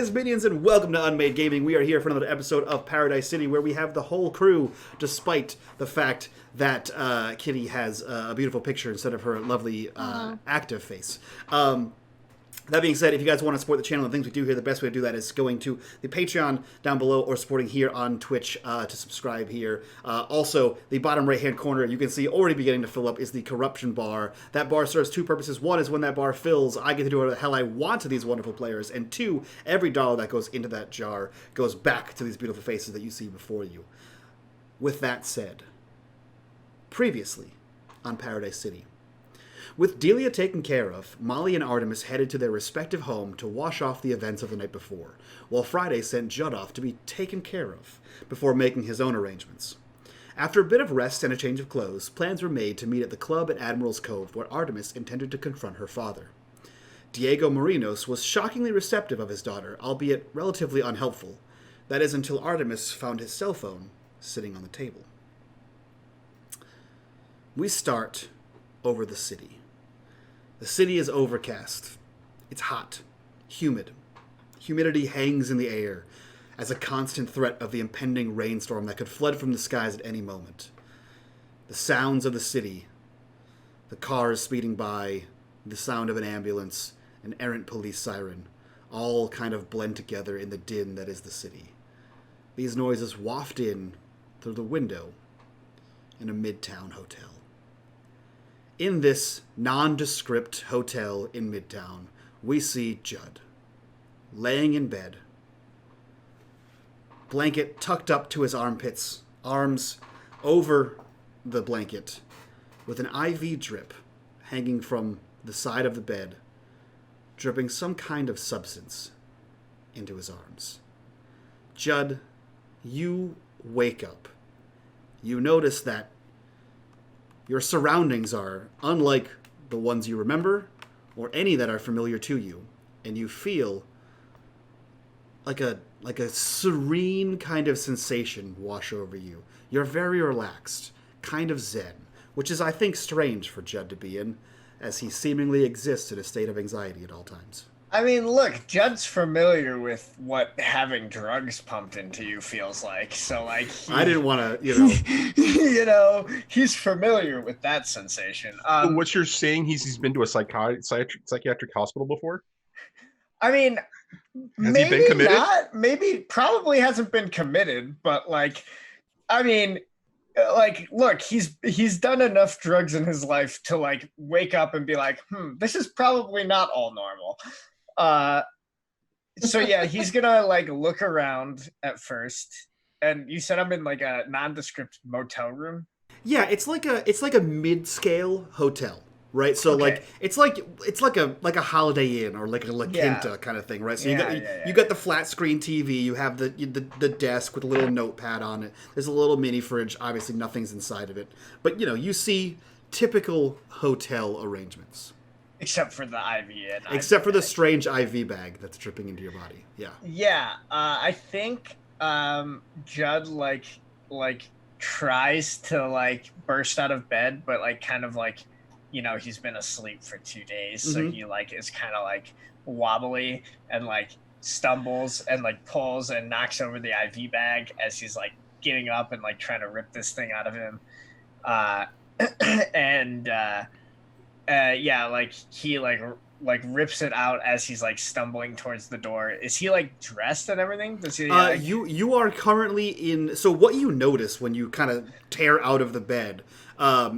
Greetings, minions, and welcome to unMadeGaming. We are here for another episode of Paradise City, where we have the whole crew, despite the fact that Kitty has a beautiful picture instead of her lovely active face. That being said, if you guys want to support the channel and things we do here, the best way to do that is going to the Patreon down below or supporting here on Twitch to subscribe here. Also, the bottom right-hand corner, you can see already beginning to fill up, is the corruption bar. That bar serves two purposes. One is when that bar fills, I get to do whatever the hell I want to these wonderful players. And two, every dollar that goes into that jar goes back to these beautiful faces that you see before you. With that said, previously on Paradise City. With Delia taken care of, Molly and Artemis headed to their respective home to wash off the events of the night before, while Friday sent Judd off to be taken care of, before making his own arrangements. After a bit of rest and a change of clothes, plans were made to meet at the club at Admiral's Cove, where Artemis intended to confront her father. Diego Marinos was shockingly receptive of his daughter, albeit relatively unhelpful. That is until Artemis found his cell phone sitting on the table. We start over the city. The city is overcast. It's hot, humid. Humidity hangs in the air as a constant threat of the impending rainstorm that could flood from the skies at any moment. The sounds of the city, the cars speeding by, the sound of an ambulance, an errant police siren, all kind of blend together in the din that is the city. These noises waft in through the window in a Midtown hotel. In this nondescript hotel in Midtown, we see Judd, laying in bed, blanket tucked up to his armpits, arms over the blanket, with an IV drip hanging from the side of the bed, dripping some kind of substance into his arms. Judd, you wake up. You notice that your surroundings are unlike the ones you remember or any that are familiar to you, and you feel like a serene kind of sensation wash over you. You're very relaxed, kind of zen, which is, I think, strange for Judd to be in, as he seemingly exists in a state of anxiety at all times. I mean, look, Judd's familiar with what having drugs pumped into you feels like. So, like, I didn't want to, he's familiar with that sensation. What you're saying, he's been to a psychiatric hospital before? I mean, has he been committed? Not. Maybe, probably hasn't been committed, but look, he's done enough drugs in his life to like wake up and be like, this is probably not all normal. So yeah, he's gonna like look around at first. And you said I'm in like a nondescript motel room? Yeah, it's like a mid-scale hotel, right? So okay. It's like a Holiday Inn or like a La Quinta kind of thing, right? So you got the flat screen TV, you have the desk with a little notepad on it. There's a little mini fridge. Obviously, nothing's inside of it, but you see typical hotel arrangements. Except for the IV. Except for the strange IV bag that's dripping into your body. Yeah. Yeah. I think Judd like tries to like burst out of bed, but like kind of like, he's been asleep for 2 days. Mm-hmm. So he like is kind of like wobbly and like stumbles and like pulls and knocks over the IV bag as he's like getting up and like trying to rip this thing out of him. He rips it out as he's like stumbling towards the door. Is he like dressed and everything? Does he? You are currently in. So what you notice when you kind of tear out of the bed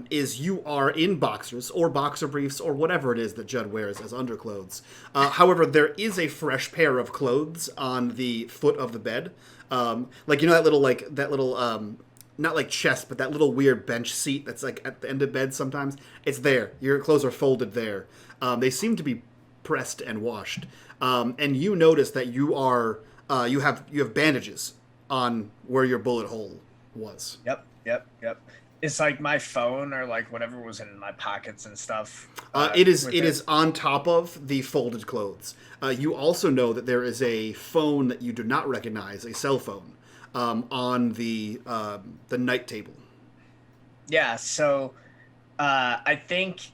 is you are in boxers or boxer briefs or whatever it is that Judd wears as underclothes. However, there is a fresh pair of clothes on the foot of the bed. That little not like chest, but that little weird bench seat that's like at the end of bed sometimes. It's there. Your clothes are folded there. They seem to be pressed and washed. And you notice that you have bandages on where your bullet hole was. Yep. It's like my phone or like whatever was in my pockets and stuff. It is on top of the folded clothes. You also know that there is a phone that you do not recognize, a cell phone. On the night table. Yeah, so I think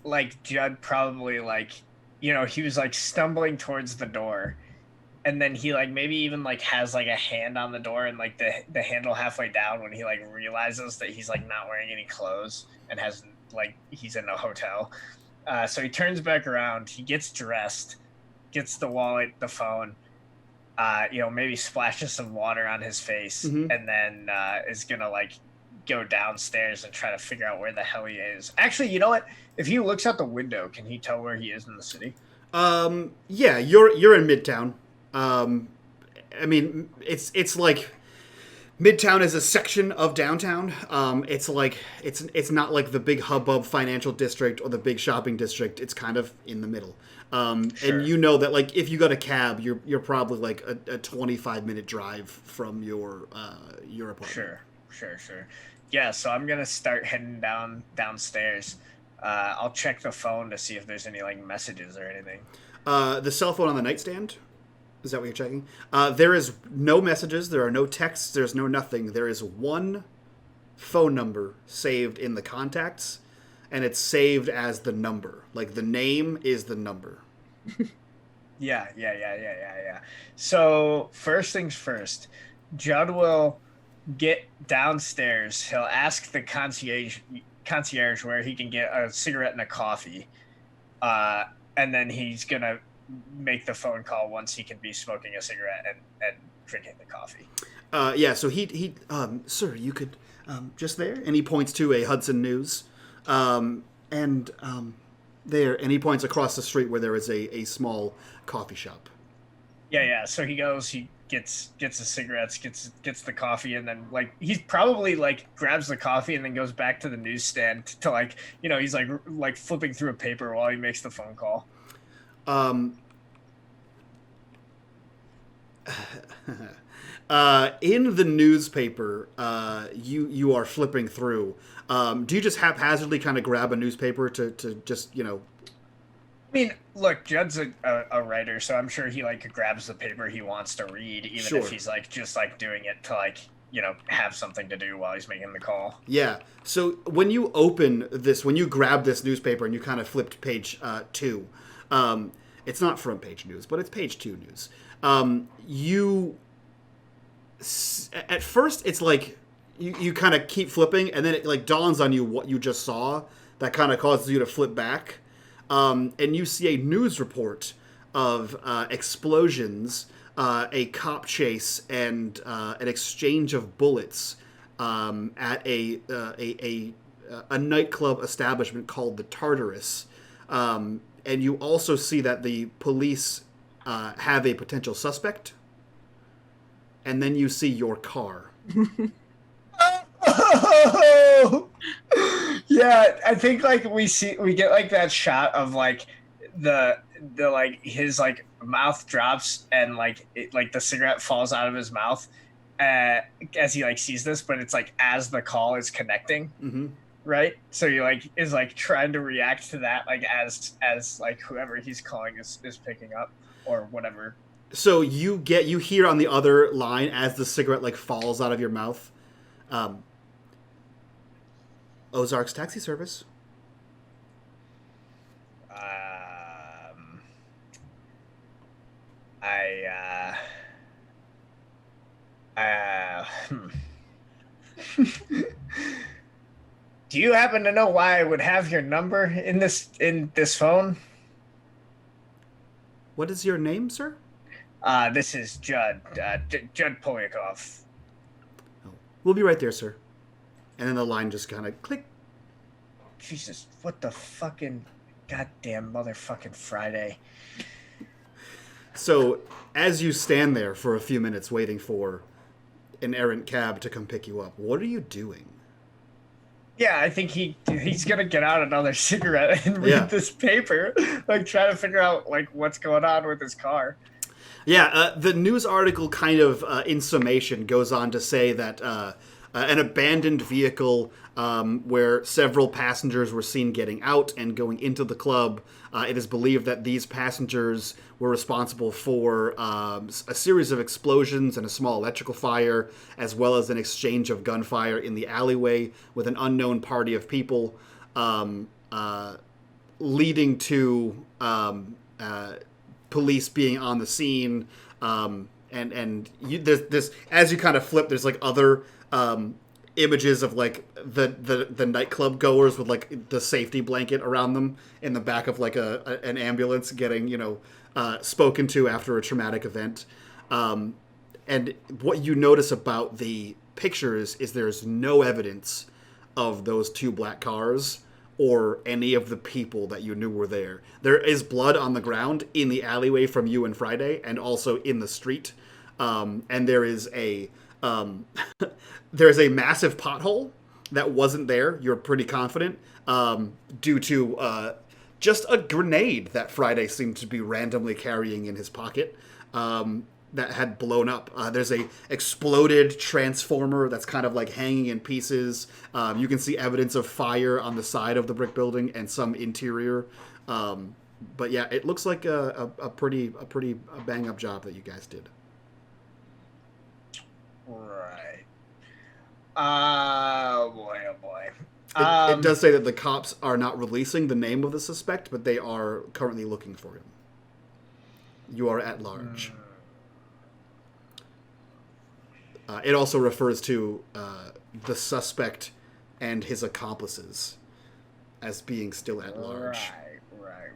like Judd probably like he was like stumbling towards the door and then he like maybe even like has like a hand on the door and like the handle halfway down when he like realizes that he's like not wearing any clothes and has like he's in a hotel. So he turns back around, he gets dressed, gets the wallet, the phone, maybe splashes some water on his face, and then is gonna like go downstairs and try to figure out where the hell he is. Actually, you know what? If he looks out the window, can he tell where he is in the city? Yeah, you're in Midtown. I mean, it's like Midtown is a section of downtown. It's like it's not like the big hubbub financial district or the big shopping district. It's kind of in the middle. Sure. And you know that like if you got a cab, you're probably like a 25-minute drive from your apartment. Sure. Yeah, so I'm gonna start heading downstairs. I'll check the phone to see if there's any like messages or anything. The cell phone on the nightstand. Is that what you're checking? There is no messages. There are no texts. There's no nothing. There is one phone number saved in the contacts, and it's saved as the number. Like, the name is the number. Yeah. So, first things first, Judd will get downstairs. He'll ask the concierge where he can get a cigarette and a coffee. And then he's going to make the phone call once he can be smoking a cigarette and drinking the coffee. So he sir, you could, just there, and he points to a Hudson News, there, and he points across the street where there is a small coffee shop. Yeah, so he goes, he gets the cigarettes, gets the coffee, and then, like, he's probably, like, grabs the coffee and then goes back to the newsstand to, like, he's, like flipping through a paper while he makes the phone call. In the newspaper, you are flipping through. Do you just haphazardly kind of grab a newspaper to just, I mean, look, Judd's a writer, so I'm sure he like grabs the paper he wants to read, even if he's like just like doing it to like have something to do while he's making the call. Yeah. So when you grab this newspaper and you kind of flipped page 2, it's not front page news, but it's page 2 news. At first it's like you kind of keep flipping, and then it like dawns on you what you just saw that kind of causes you to flip back. And you see a news report of explosions, a cop chase, and an exchange of bullets at a nightclub establishment called the Tartarus. And you also see that the police have a potential suspect. And then you see your car. Yeah, I think like we get like that shot of like the like his like mouth drops and like the cigarette falls out of his mouth as he like sees this, but it's like as the call is connecting, right? So he like is like trying to react to that like as like whoever he's calling is picking up or whatever. So you hear on the other line as the cigarette like falls out of your mouth. Ozark's taxi service. Do you happen to know why I would have your number in this phone? What is your name, sir? This is Judd. Judd Polyakov. Oh, we'll be right there, sir. And then the line just kind of click. Jesus, what the fucking goddamn motherfucking Friday. So, as you stand there for a few minutes waiting for an errant cab to come pick you up, what are you doing? Yeah, I think he's gonna get out another cigarette and read this paper, like try to figure out like what's going on with his car. Yeah, the news article kind of, in summation, goes on to say that an abandoned vehicle where several passengers were seen getting out and going into the club. It is believed that these passengers were responsible for a series of explosions and a small electrical fire, as well as an exchange of gunfire in the alleyway with an unknown party of people, leading to police being on the scene And there's this, as you kind of flip, there's like other images of like the nightclub goers with like the safety blanket around them in the back of like an ambulance getting spoken to after a traumatic event. And what you notice about the pictures is there's no evidence of those 2 black cars or any of the people that you knew were there. There is blood on the ground in the alleyway from you and Friday, and also in the street. And there is a there's a massive pothole that wasn't there. You're pretty confident due to just a grenade that Friday seemed to be randomly carrying in his pocket. That had blown up. There's a exploded transformer that's kind of like hanging in pieces. You can see evidence of fire on the side of the brick building and some interior. But yeah, it looks like a pretty bang up job that you guys did. Right. Oh boy. It does say that the cops are not releasing the name of the suspect, but they are currently looking for him. You are at large. It also refers to the suspect and his accomplices as being still at large. Right.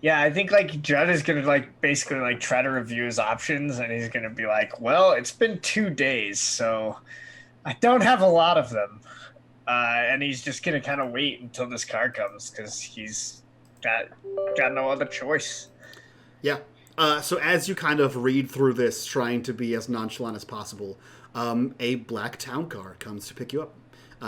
Yeah, I think like Judd is gonna like basically like try to review his options, and he's gonna be like, "Well, it's been 2 days, so I don't have a lot of them," and he's just gonna kind of wait until this car comes because he's got no other choice. Yeah. So as you kind of read through this, trying to be as nonchalant as possible, a black town car comes to pick you up.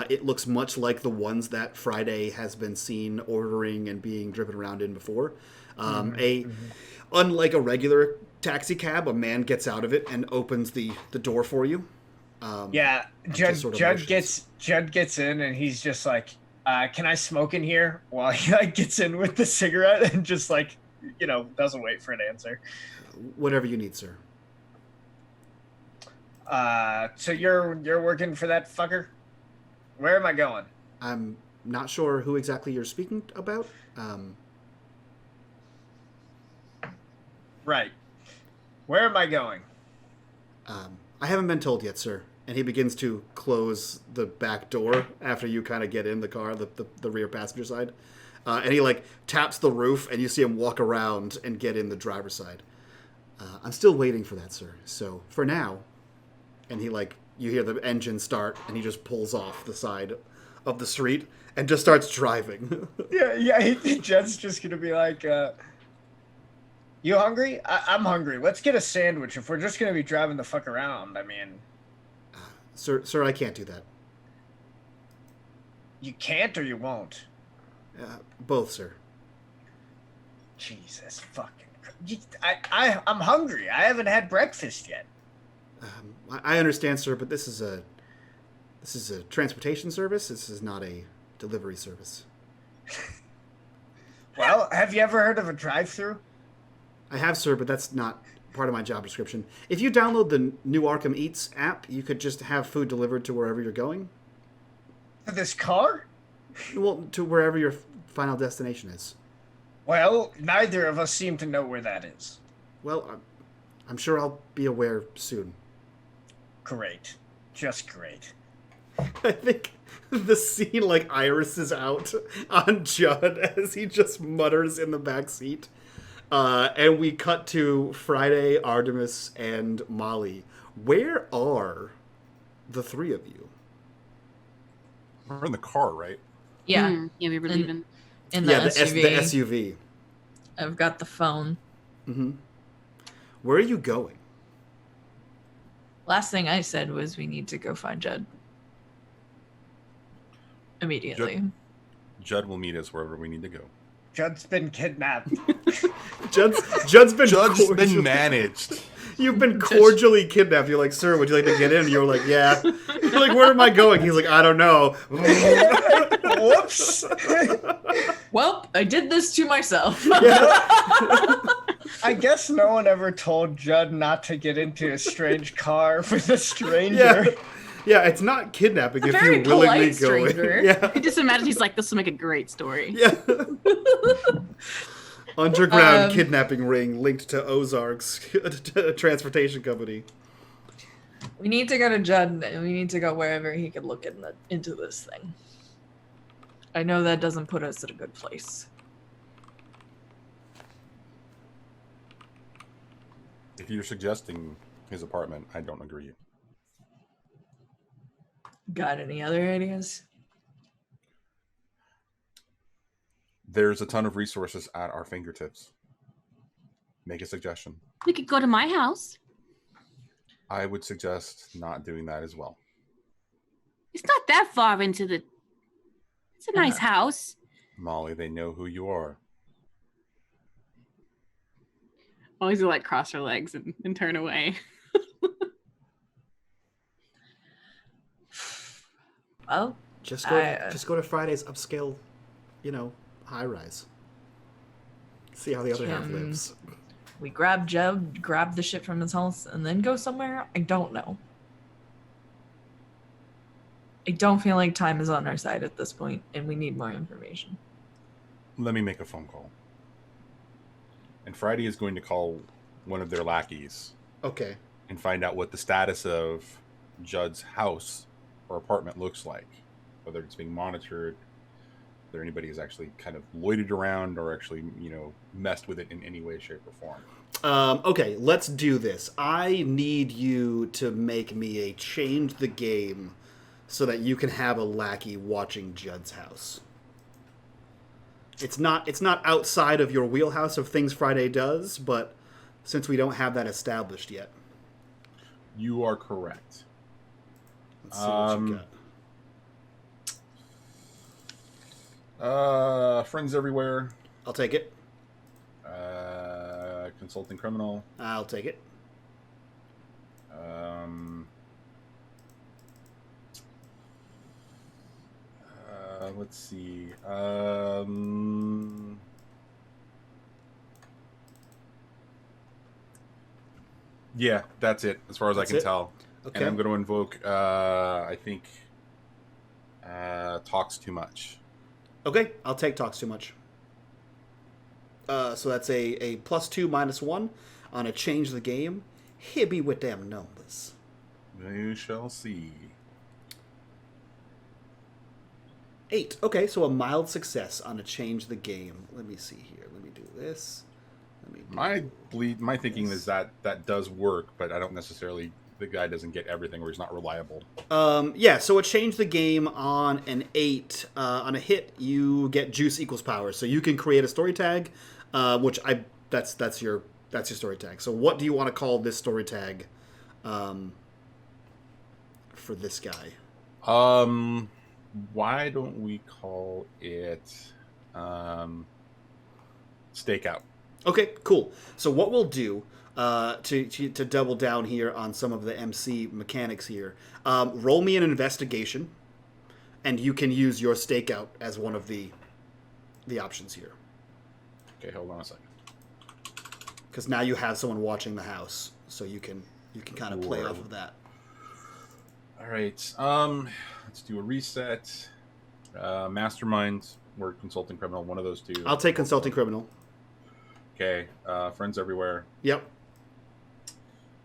It looks much like the ones that Friday has been seen ordering and being driven around in before. Unlike a regular taxi cab, a man gets out of it and opens the door for you. Judd gets in and he's just like, "Can I smoke in here?" While he like gets in with the cigarette and just like, doesn't wait for an answer. Whatever you need, sir. So you're working for that fucker? Where am I going? I'm not sure who exactly you're speaking about. Right. Where am I going? I haven't been told yet, sir. And he begins to close the back door after you kind of get in the car, the rear passenger side. And he like taps the roof, and you see him walk around and get in the driver's side. I'm still waiting for that, sir. So for now, and he like, you hear the engine start, and he just pulls off the side of the street and just starts driving. Yeah. Jed's just gonna be like, "You hungry? I'm hungry. Let's get a sandwich if we're just gonna be driving the fuck around. I mean, sir, I can't do that. You can't or you won't." Both, sir. Jesus fucking! I'm hungry. I haven't had breakfast yet. I understand, sir, but this is a transportation service. This is not a delivery service. Well, have you ever heard of a drive-thru? I have, sir, but that's not part of my job description. If you download the new Arkham Eats app, you could just have food delivered to wherever you're going. To this car? Well, to wherever your final destination is. Well, neither of us seem to know where that is. Well, I'm sure I'll be aware soon. Great. Just great. I think the scene like irises out on Judd as he just mutters in the back seat. And we cut to Friday, Artemis, and Molly. Where are the 3 of you? We're in the car, right? Yeah. Yeah, we were leaving. In the SUV. The SUV. I've got the phone. Mm-hmm. Where are you going? Last thing I said was we need to go find Judd. Immediately. Judd will meet us wherever we need to go. Judd's been kidnapped. Judd's been managed. You've been cordially kidnapped. You're like, "Sir, would you like to get in?" And you're like, "Yeah." You're like, "Where am I going?" He's like, "I don't know." Whoops. Well, I did this to myself. I guess no one ever told Judd not to get into a strange car with a stranger. Yeah, it's not kidnapping A if very you willingly polite go in. stranger. Yeah. I just imagine he's like, this will make a great story. Yeah. Underground Um, kidnapping ring linked to Ozark's transportation company. We need to go to Judd, and we need to go wherever he could look into this thing. I know that doesn't put us at a good place. If you're suggesting his apartment, I don't agree. Got any other ideas? There's a ton of resources at our fingertips. Make a suggestion. We could go to my house. I would suggest not doing that as well. It's not that far into the... It's a nice house. Molly, they know who you are. Always like cross her legs and turn away. Well, Just go to Friday's upscale, high rise. See how the other half lives. we grab Judd, grab the shit from his house, and then go somewhere? I don't know. I don't feel like time is on our side at this point, and we need more information. Let me make a phone call. And Friday is going to call one of their lackeys Okay. and find out what the status of Judd's house or apartment looks like. Whether it's being monitored, whether anybody has actually kind of loitered around or actually, messed with it in any way, shape, or form. Okay, let's do this. I need you to make me a change the game so that you can have a lackey watching Judd's house. It's not outside of your wheelhouse of things Friday does, but since we don't have that established yet. You are correct. Let's see what you got. Friends everywhere. I'll take it. Consulting criminal. I'll take it. Let's see. Yeah, that's it, as far as That's I can it? tell. Okay. And I'm going to invoke, I think, talks too much. Okay, I'll take talks too much. So that's a +2 -1 on a change the game. Hit me with them numbers. You shall see. 8. Okay, so a mild success on a change the game. Let me see here. Let me do this. My thinking is that does work, but I don't necessarily. The guy doesn't get everything, or he's not reliable. Yeah, so a change the game on an 8. On a hit, you get juice equals power. So you can create a story tag, that's your story tag. So what do you want to call this story tag for this guy? Why don't we call it stakeout? Okay, cool. So what we'll do to double down here on some of the MC mechanics here, roll me an investigation, and you can use your stakeout as one of the options here. Okay, hold on a second. Because now you have someone watching the house, so you can kind of play Sure. off of that. All right. Let's do a reset. Mastermind or consulting criminal, one of those two. I'll take consulting criminal. Okay. Friends everywhere. Yep.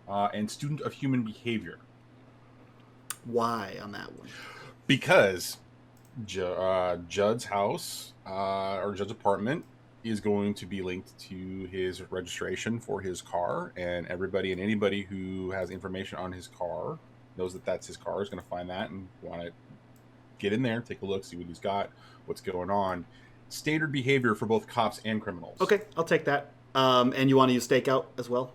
And student of human behavior. Why on that one? Because Judd's house or Judd's apartment is going to be linked to his registration for his car, and everybody and anybody who has information on his car knows that that's his car is going to find that and want to get in there, take a look, see what he's got, what's going on. Standard behavior for both cops and criminals. Okay, I'll take that. And you want to use stakeout as well?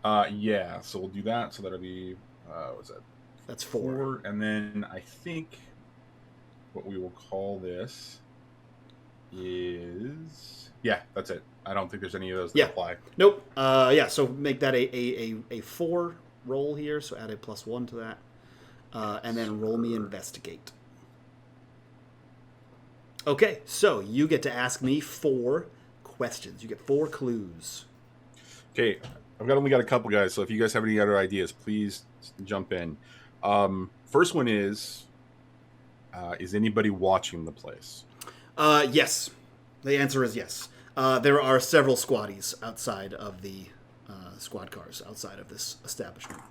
Yeah, so we'll do that. So that'll be what's that? That's 4. And then I think what we will call this is that's it. I don't think there's any of those that apply. Nope. Yeah. So make that a 4 roll here. So add a +1 to that, and then roll me investigate. Okay. So you get to ask me 4 questions. You get 4 clues. Okay, I've only got a couple guys, so if you guys have any other ideas, please jump in. First one is anybody watching the place? Yes. The answer is yes. There are several squaddies outside of the squad cars outside of this establishment.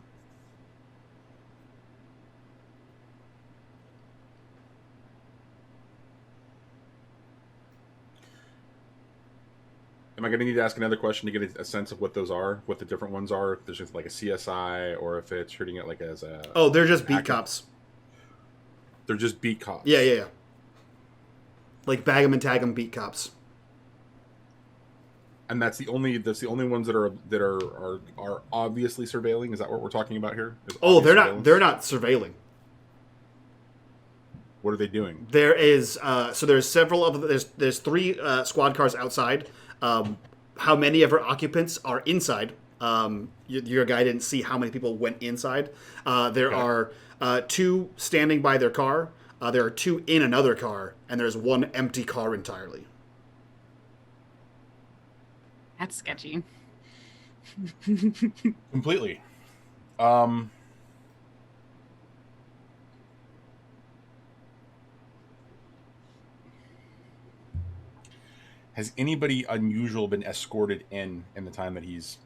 Am I going to need to ask another question to get a sense of what those are, what the different ones are? If there's just like a CSI, or if it's treating it like as a... Oh, they're just beat cops. They're just beat cops. Yeah. Like bag 'em and tag 'em beat cops. And that's the only ones that are obviously surveilling. Is that what we're talking about here? Oh, they're not surveilling. What are they doing? There is there's several of there's 3 squad cars outside. How many of our occupants are inside? Your guy didn't see how many people went inside. There are 2 standing by their car. There are 2 in another car, and there's 1 empty car entirely. That's sketchy. Completely. Has anybody unusual been escorted in the time that he's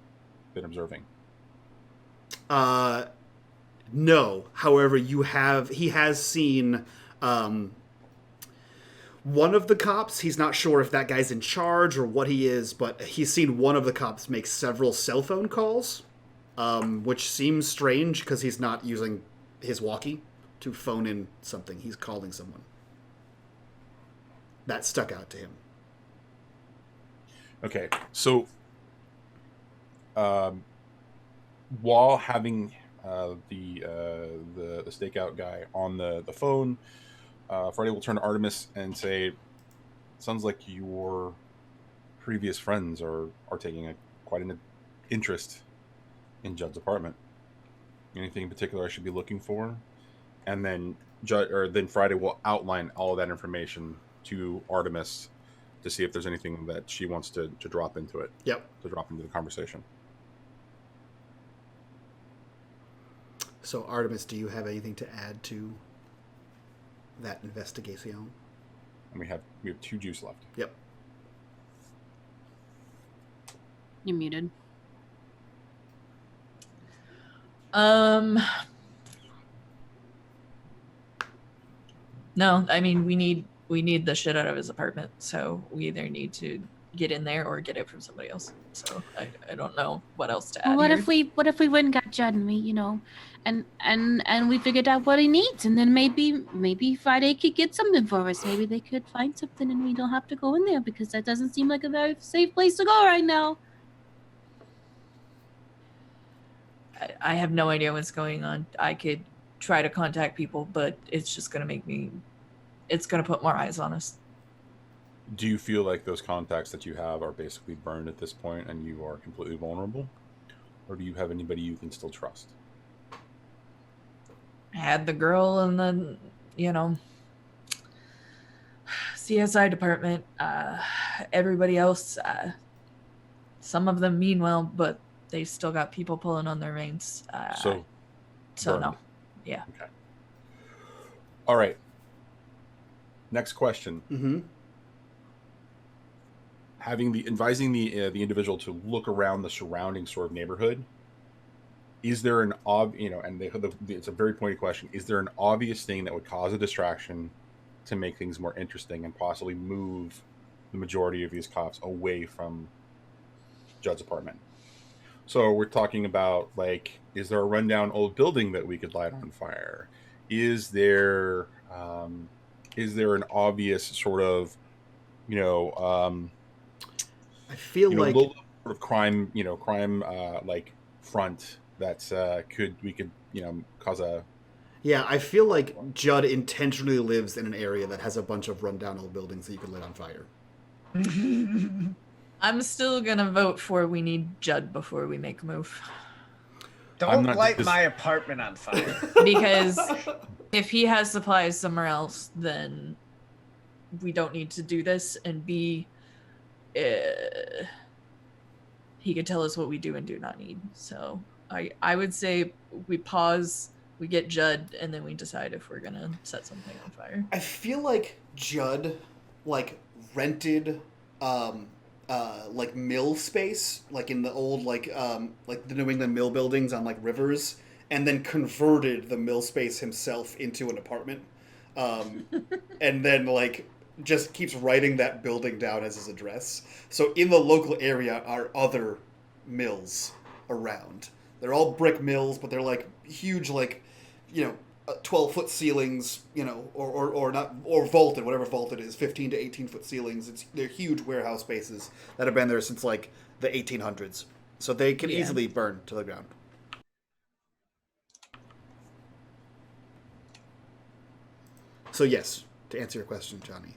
been observing? No. However, he has seen one of the cops. He's not sure if that guy's in charge or what he is, but he's seen one of the cops make several cell phone calls, which seems strange because he's not using his walkie to phone in something. He's calling someone. That stuck out to him. Okay, so while having the stakeout guy on the phone, Friday will turn to Artemis and say, "Sounds like your previous friends are taking quite an interest in Judd's apartment. Anything in particular I should be looking for?" And then then Friday will outline all of that information to Artemis to see if there's anything that she wants to drop into it. Yep. To drop into the conversation. So, Artemis, do you have anything to add to that investigation? And we have 2 juice left. Yep. You're muted. No, I mean we need the shit out of his apartment, so we either need to get in there or get it from somebody else. So I don't know what else to add. Well, here. what if we went and got Judd and we, and we figured out what he needs, and then maybe Friday could get something for us. Maybe they could find something and we don't have to go in there because that doesn't seem like a very safe place to go right now. I have no idea what's going on. I could try to contact people, but it's just gonna it's gonna put more eyes on us. Do you feel like those contacts that you have are basically burned at this point and you are completely vulnerable? Or do you have anybody you can still trust? I had the girl in the, CSI department. Everybody else, some of them mean well, but they still got people pulling on their reins. So no. Yeah. Okay. All right. Next question. Mm-hmm. Advising the individual to look around the surrounding sort of neighborhood. Is there an it's a very pointed question. Is there an obvious thing that would cause a distraction to make things more interesting and possibly move the majority of these cops away from Judd's apartment? So we're talking about, like, is there a rundown old building that we could light on fire? Is there an obvious sort of, I feel like low sort of crime like front that's we could cause a... Yeah, I feel like Judd intentionally lives in an area that has a bunch of rundown old buildings that you could light on fire. I'm still gonna vote for we need Judd before we make a move. Don't light my apartment on fire. Because if he has supplies somewhere else, then we don't need to do this. And B, he could tell us what we do and do not need. So I would say we pause We get Judd, and then we decide if we're gonna set something on fire. I feel like Judd, like, rented, like, mill space, like, in the old, like the New England mill buildings on, like, rivers, and then converted the mill space himself into an apartment. And then, like, just keeps writing that building down as his address. So in the local area are other mills around. They're all brick mills, but they're, like, huge, like, 12-foot ceilings, or vaulted, whatever vaulted is, 15 to 18-foot ceilings. They're huge warehouse spaces that have been there since, like, the 1800s. So they can easily burn to the ground. So yes, to answer your question, Johnny,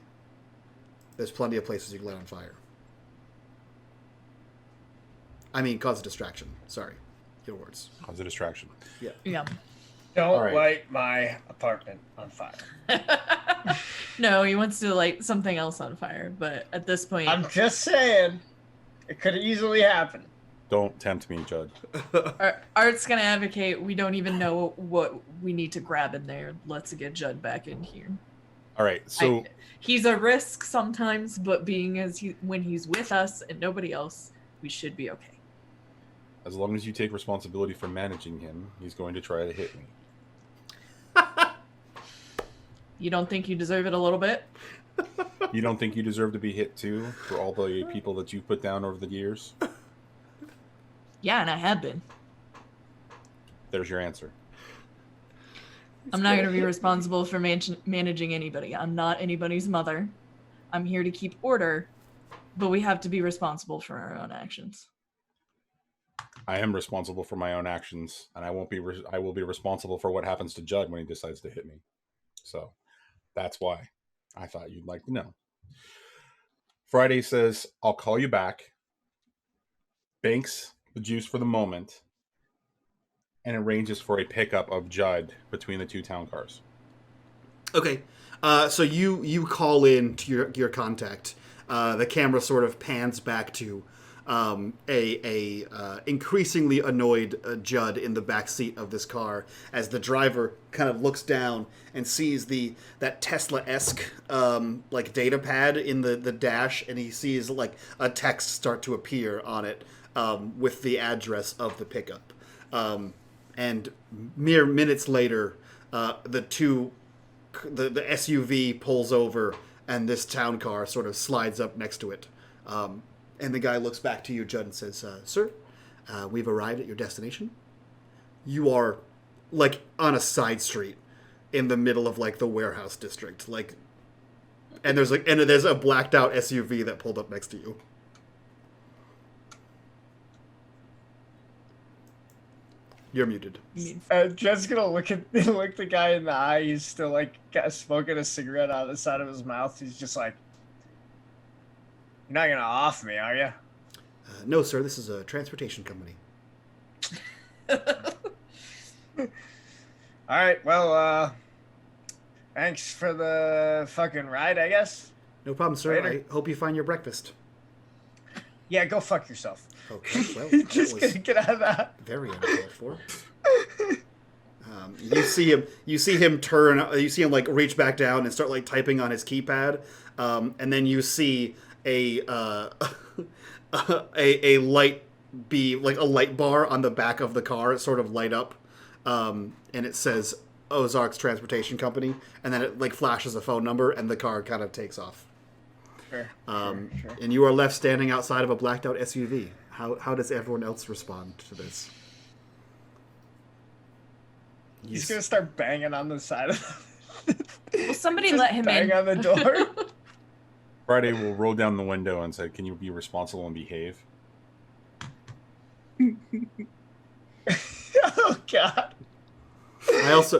there's plenty of places you can light on fire. I mean, cause a distraction. Sorry. Your words. Cause a distraction. Yeah. Yeah. Don't light my apartment on fire. No, he wants to light something else on fire, but at this point... I'm just saying, it could easily happen. Don't tempt me, Judd. Art's gonna advocate we don't even know what we need to grab in there. Let's get Judd back in here. All right, so... he's a risk sometimes, but when he's with us and nobody else, we should be okay. As long as you take responsibility for managing him, he's going to try to hit me. You don't think you deserve it a little bit? You don't think you deserve to be hit too, for all the people that you've put down over the years? Yeah, and I have been. There's your answer. I'm not going to be responsible for managing anybody. I'm not anybody's mother. I'm here to keep order, but we have to be responsible for our own actions. I am responsible for my own actions, and I will be responsible for what happens to Judd when he decides to hit me. So that's why I thought you'd like to know. Friday says, I'll call you back. Banks the juice for the moment and arranges for a pickup of Judd between the two town cars. Okay. So you call in to your contact. The camera sort of pans back to a increasingly annoyed Judd in the back seat of this car as the driver kind of looks down and sees that Tesla-esque like data pad in the dash, and he sees like a text start to appear on it with the address of the pickup. And mere minutes later, the SUV pulls over and this town car sort of slides up next to it. And the guy looks back to you, Judd, and says, Sir, we've arrived at your destination. You are, like, on a side street in the middle of, like, the warehouse district. Like, and there's a blacked-out SUV that pulled up next to you. You're muted. Jed's gonna look the guy in the eye. He's still, like, smoking a cigarette out of the side of his mouth. He's just like, you're not gonna off me, are you? No, sir. This is a transportation company. All right. Well, thanks for the fucking ride, I guess. No problem, sir. Later. I hope you find your breakfast. Yeah, go fuck yourself. Okay, well, Just gonna get out of that. Very uncalled for. You see him turn. You see him like reach back down and start like typing on his keypad, and then you see a light be like a light bar on the back of the car sort of light up, and it says Ozarks Transportation Company, and then it like flashes a phone number, and the car kind of takes off. Sure. And you are left standing outside of a blacked out SUV. How does everyone else respond to this? He's gonna start banging on the side of Will somebody let him bang in? on the door. Friday will roll down the window and say, can you be responsible and behave? Oh, God. I also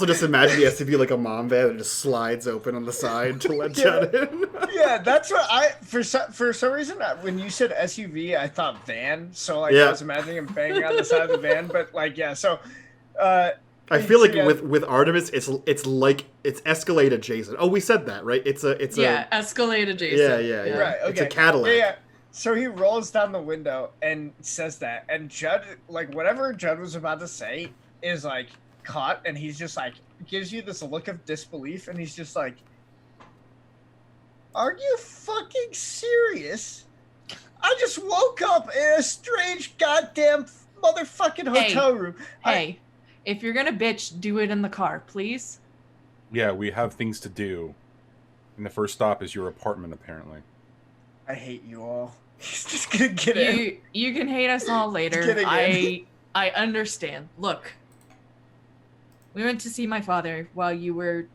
just imagine the SUV like a mom van that just slides open on the side to let Judd in. Yeah, that's what for some reason when you said SUV, I thought van. So like I was imagining him banging on the side of the van, but like so. I feel like with Artemis, it's like it's Escalade adjacent. Oh, we said that, right? It's Escalade adjacent. Yeah. Right. Okay. It's a Cadillac. Yeah. So he rolls down the window and says that, and Judd, like whatever Judd was about to say, is like caught, and he's just like, gives you this look of disbelief, and he's just like, are you fucking serious? I just woke up in a strange goddamn motherfucking hotel room. Hey, if you're gonna bitch, do it in the car, please. Yeah, we have things to do. And the first stop is your apartment, apparently. I hate you all. He's just gonna get in. You can hate us all later. I understand. Look, we went to see my father while you were.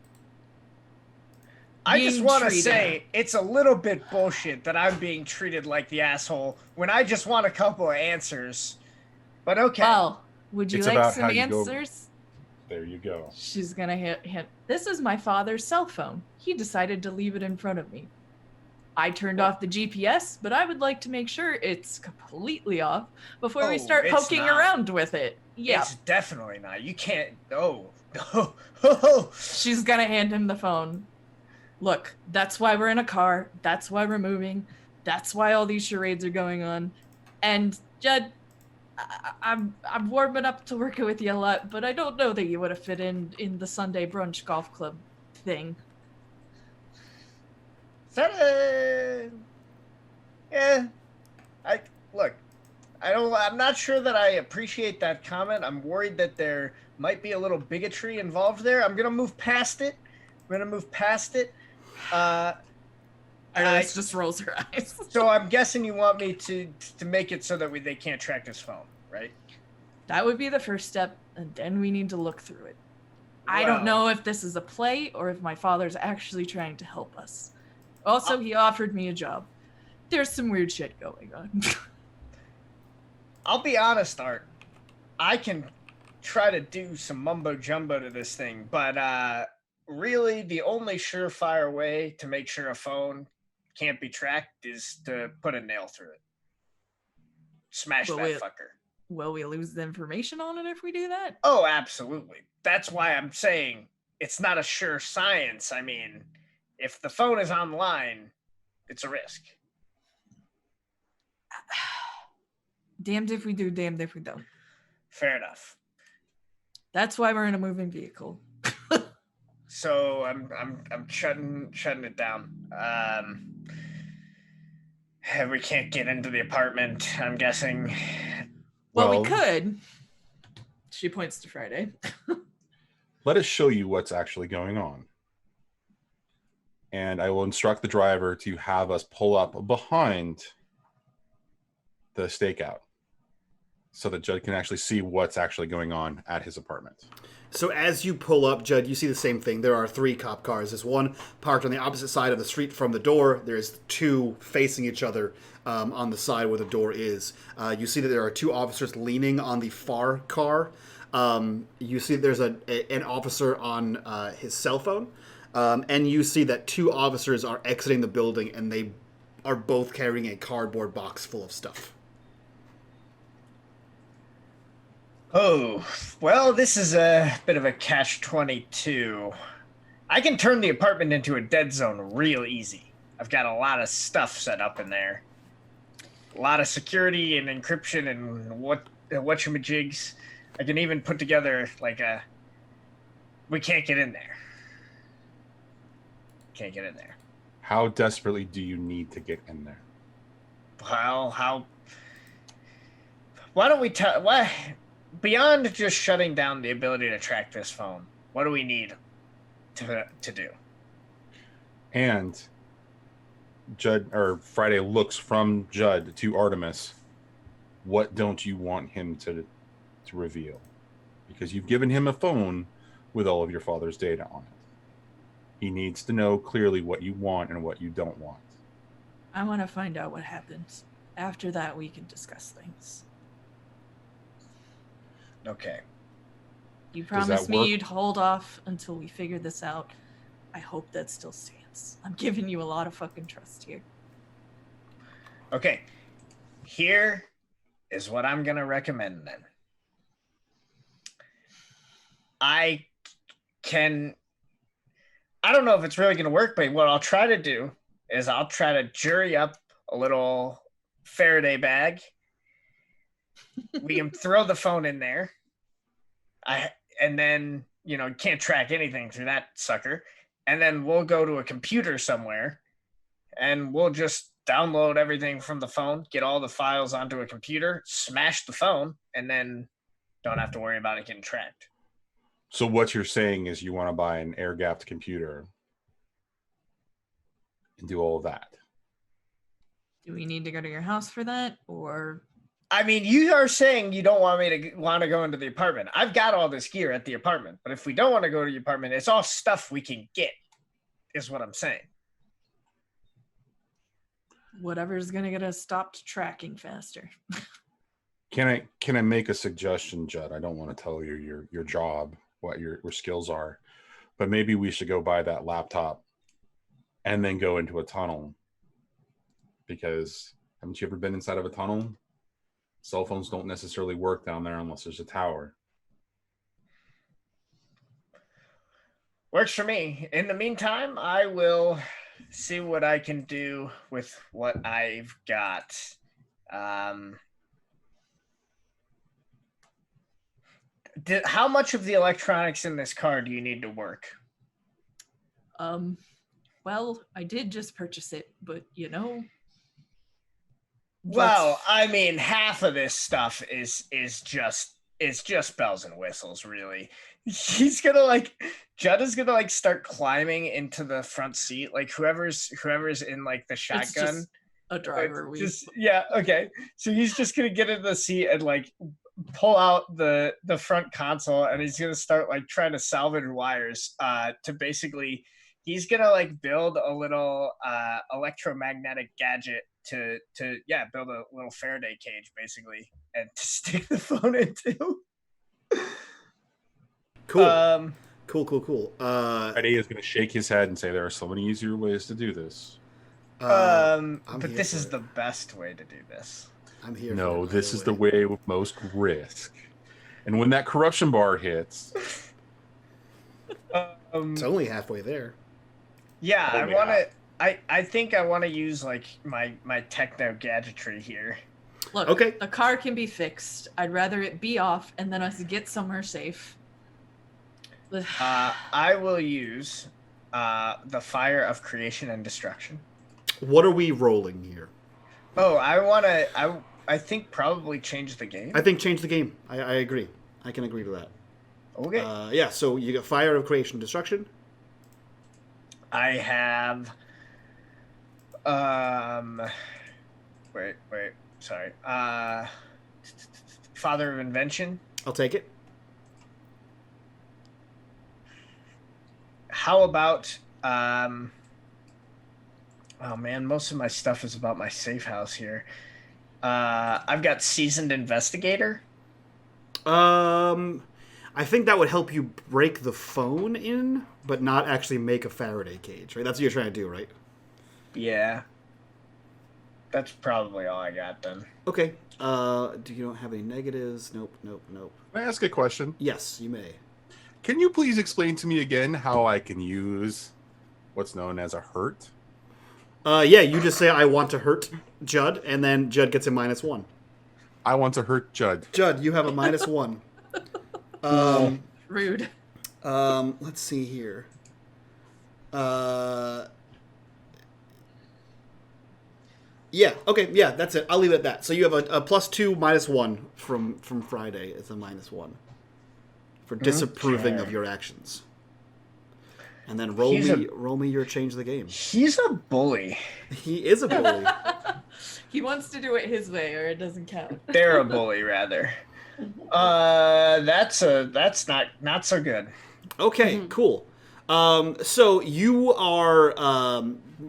I just want to say it's a little bit bullshit that I'm being treated like the asshole when I just want a couple of answers. But okay. Well, would you like some answers? There you go. She's gonna hit. This is my father's cell phone. He decided to leave it in front of me. I turned off the GPS, but I would like to make sure it's completely off before we start poking around with it. Yeah. It's definitely not. You can't. No. She's gonna hand him the phone. Look, that's why we're in a car. That's why we're moving. That's why all these charades are going on. And Judd, I'm warming up to working with you a lot, but I don't know that you would have fit in the Sunday brunch golf club thing. Yeah. I'm not sure that I appreciate that comment. I'm worried that there might be a little bigotry involved there. I'm gonna move past it. Iris just rolls her eyes. So I'm guessing you want me to make it so that they can't track this phone, right? That would be the first step, and then we need to look through it. I don't know if this is a play or if my father's actually trying to help us. Also, he offered me a job. There's some weird shit going on. I'll be honest, Art. I can try to do some mumbo jumbo to this thing, but really the only surefire way to make sure a phone can't be tracked is to put a nail through it. Smash that fucker. Will we lose the information on it if we do that? Oh, absolutely. That's why I'm saying it's not a sure science. I mean, if the phone is online, it's a risk. Damned if we do, damned if we don't. Fair enough. That's why we're in a moving vehicle. So I'm shutting it down. We can't get into the apartment, I'm guessing. Well, we could. She points to Friday. Let us show you what's actually going on. And I will instruct the driver to have us pull up behind the stakeout so that Judd can actually see what's actually going on at his apartment. So as you pull up, Judd, you see the same thing. There are 3 cop cars. There's one parked on the opposite side of the street from the door. There's 2 facing each other on the side where the door is. You see that there are 2 officers leaning on the far car. You see there's an officer on his cell phone. And you see that 2 officers are exiting the building, and they are both carrying a cardboard box full of stuff. Oh, well, this is a bit of a catch-22. I can turn the apartment into a dead zone real easy. I've got a lot of stuff set up in there. A lot of security and encryption and whatchamajigs. I can even put together, like, we can't get in there. Can't get in there. How desperately do you need to get in there? Well, why don't we beyond just shutting down the ability to track this phone, what do we need to do? And Friday looks from Judd to Artemis. What don't you want him to reveal? Because you've given him a phone with all of your father's data on it. He needs to know clearly what you want and what you don't want. I want to find out what happens. After that, we can discuss things. Okay. You promised me you'd hold off until we figure this out. I hope that still stands. I'm giving you a lot of fucking trust here. Okay. Here is what I'm going to recommend then. I don't know if it's really going to work, but what I'll try to do is I'll try to jury up a little Faraday bag. We can throw the phone in there. and then can't track anything through that sucker. And then we'll go to a computer somewhere, and we'll just download everything from the phone, get all the files onto a computer, smash the phone, and then don't have to worry about it getting tracked. So what you're saying is you want to buy an air-gapped computer and do all of that. Do we need to go to your house for that, or? I mean, you are saying you don't want me to go into the apartment. I've got all this gear at the apartment, but if we don't want to go to the apartment, it's all stuff we can get, is what I'm saying. Whatever's gonna get us stopped tracking faster. Can I make a suggestion, Judd? I don't want to tell you your job, what your skills are, but maybe we should go buy that laptop and then go into a tunnel. Because haven't you ever been inside of a tunnel? Cell phones don't necessarily work down there unless there's a tower. Works for me. In the meantime, I will see what I can do with what I've got. How much of the electronics in this car do you need to work? Well, I did just purchase it, but Well, I mean, half of this stuff is just bells and whistles, really. He's gonna Judd is gonna start climbing into the front seat, like whoever's in the shotgun. It's just a driver. Okay. So he's just gonna get into the seat and pull out the front console, and he's gonna start trying to salvage wires to basically. He's gonna build a little electromagnetic gadget to build a little Faraday cage basically, and to stick the phone into. Cool. Cool. Eddie is going to shake his head and say there are so many easier ways to do this. But this is the best way to do this. I'm here. No, this is the way with most risk. And when that corruption bar hits, it's only halfway there. Yeah, I want to. I think I want to use my techno gadgetry here. Look, okay. The car can be fixed. I'd rather it be off and then us get somewhere safe. I will use the fire of creation and destruction. What are we rolling here? Oh, I think probably change the game. I think change the game. I agree. I can agree to that. Okay. Yeah. So you got fire of creation and destruction. I have. Wait. Sorry. Father of invention. I'll take it. How about oh man, most of my stuff is about my safe house here. I've got seasoned investigator. I think that would help you break the phone in, but not actually make a Faraday cage, right? That's what you're trying to do, right? Yeah. That's probably all I got then. Okay. Do you don't have any negatives? Nope. May I ask a question? Yes, you may. Can you please explain to me again how I can use what's known as a hurt? Yeah, you just say, I want to hurt Judd, and then Judd gets a -1. I want to hurt Judd. Judd, you have a -1. Rude. Let's see here. Yeah, okay, yeah, that's it. I'll leave it at that. So you have a +2, -1 from Friday. It's a -1 for disapproving of your actions. And then roll me your change the game. He's a bully. He is a bully. He wants to do it his way, or it doesn't count. They're a bully, rather. That's not so good. Okay, cool. So you are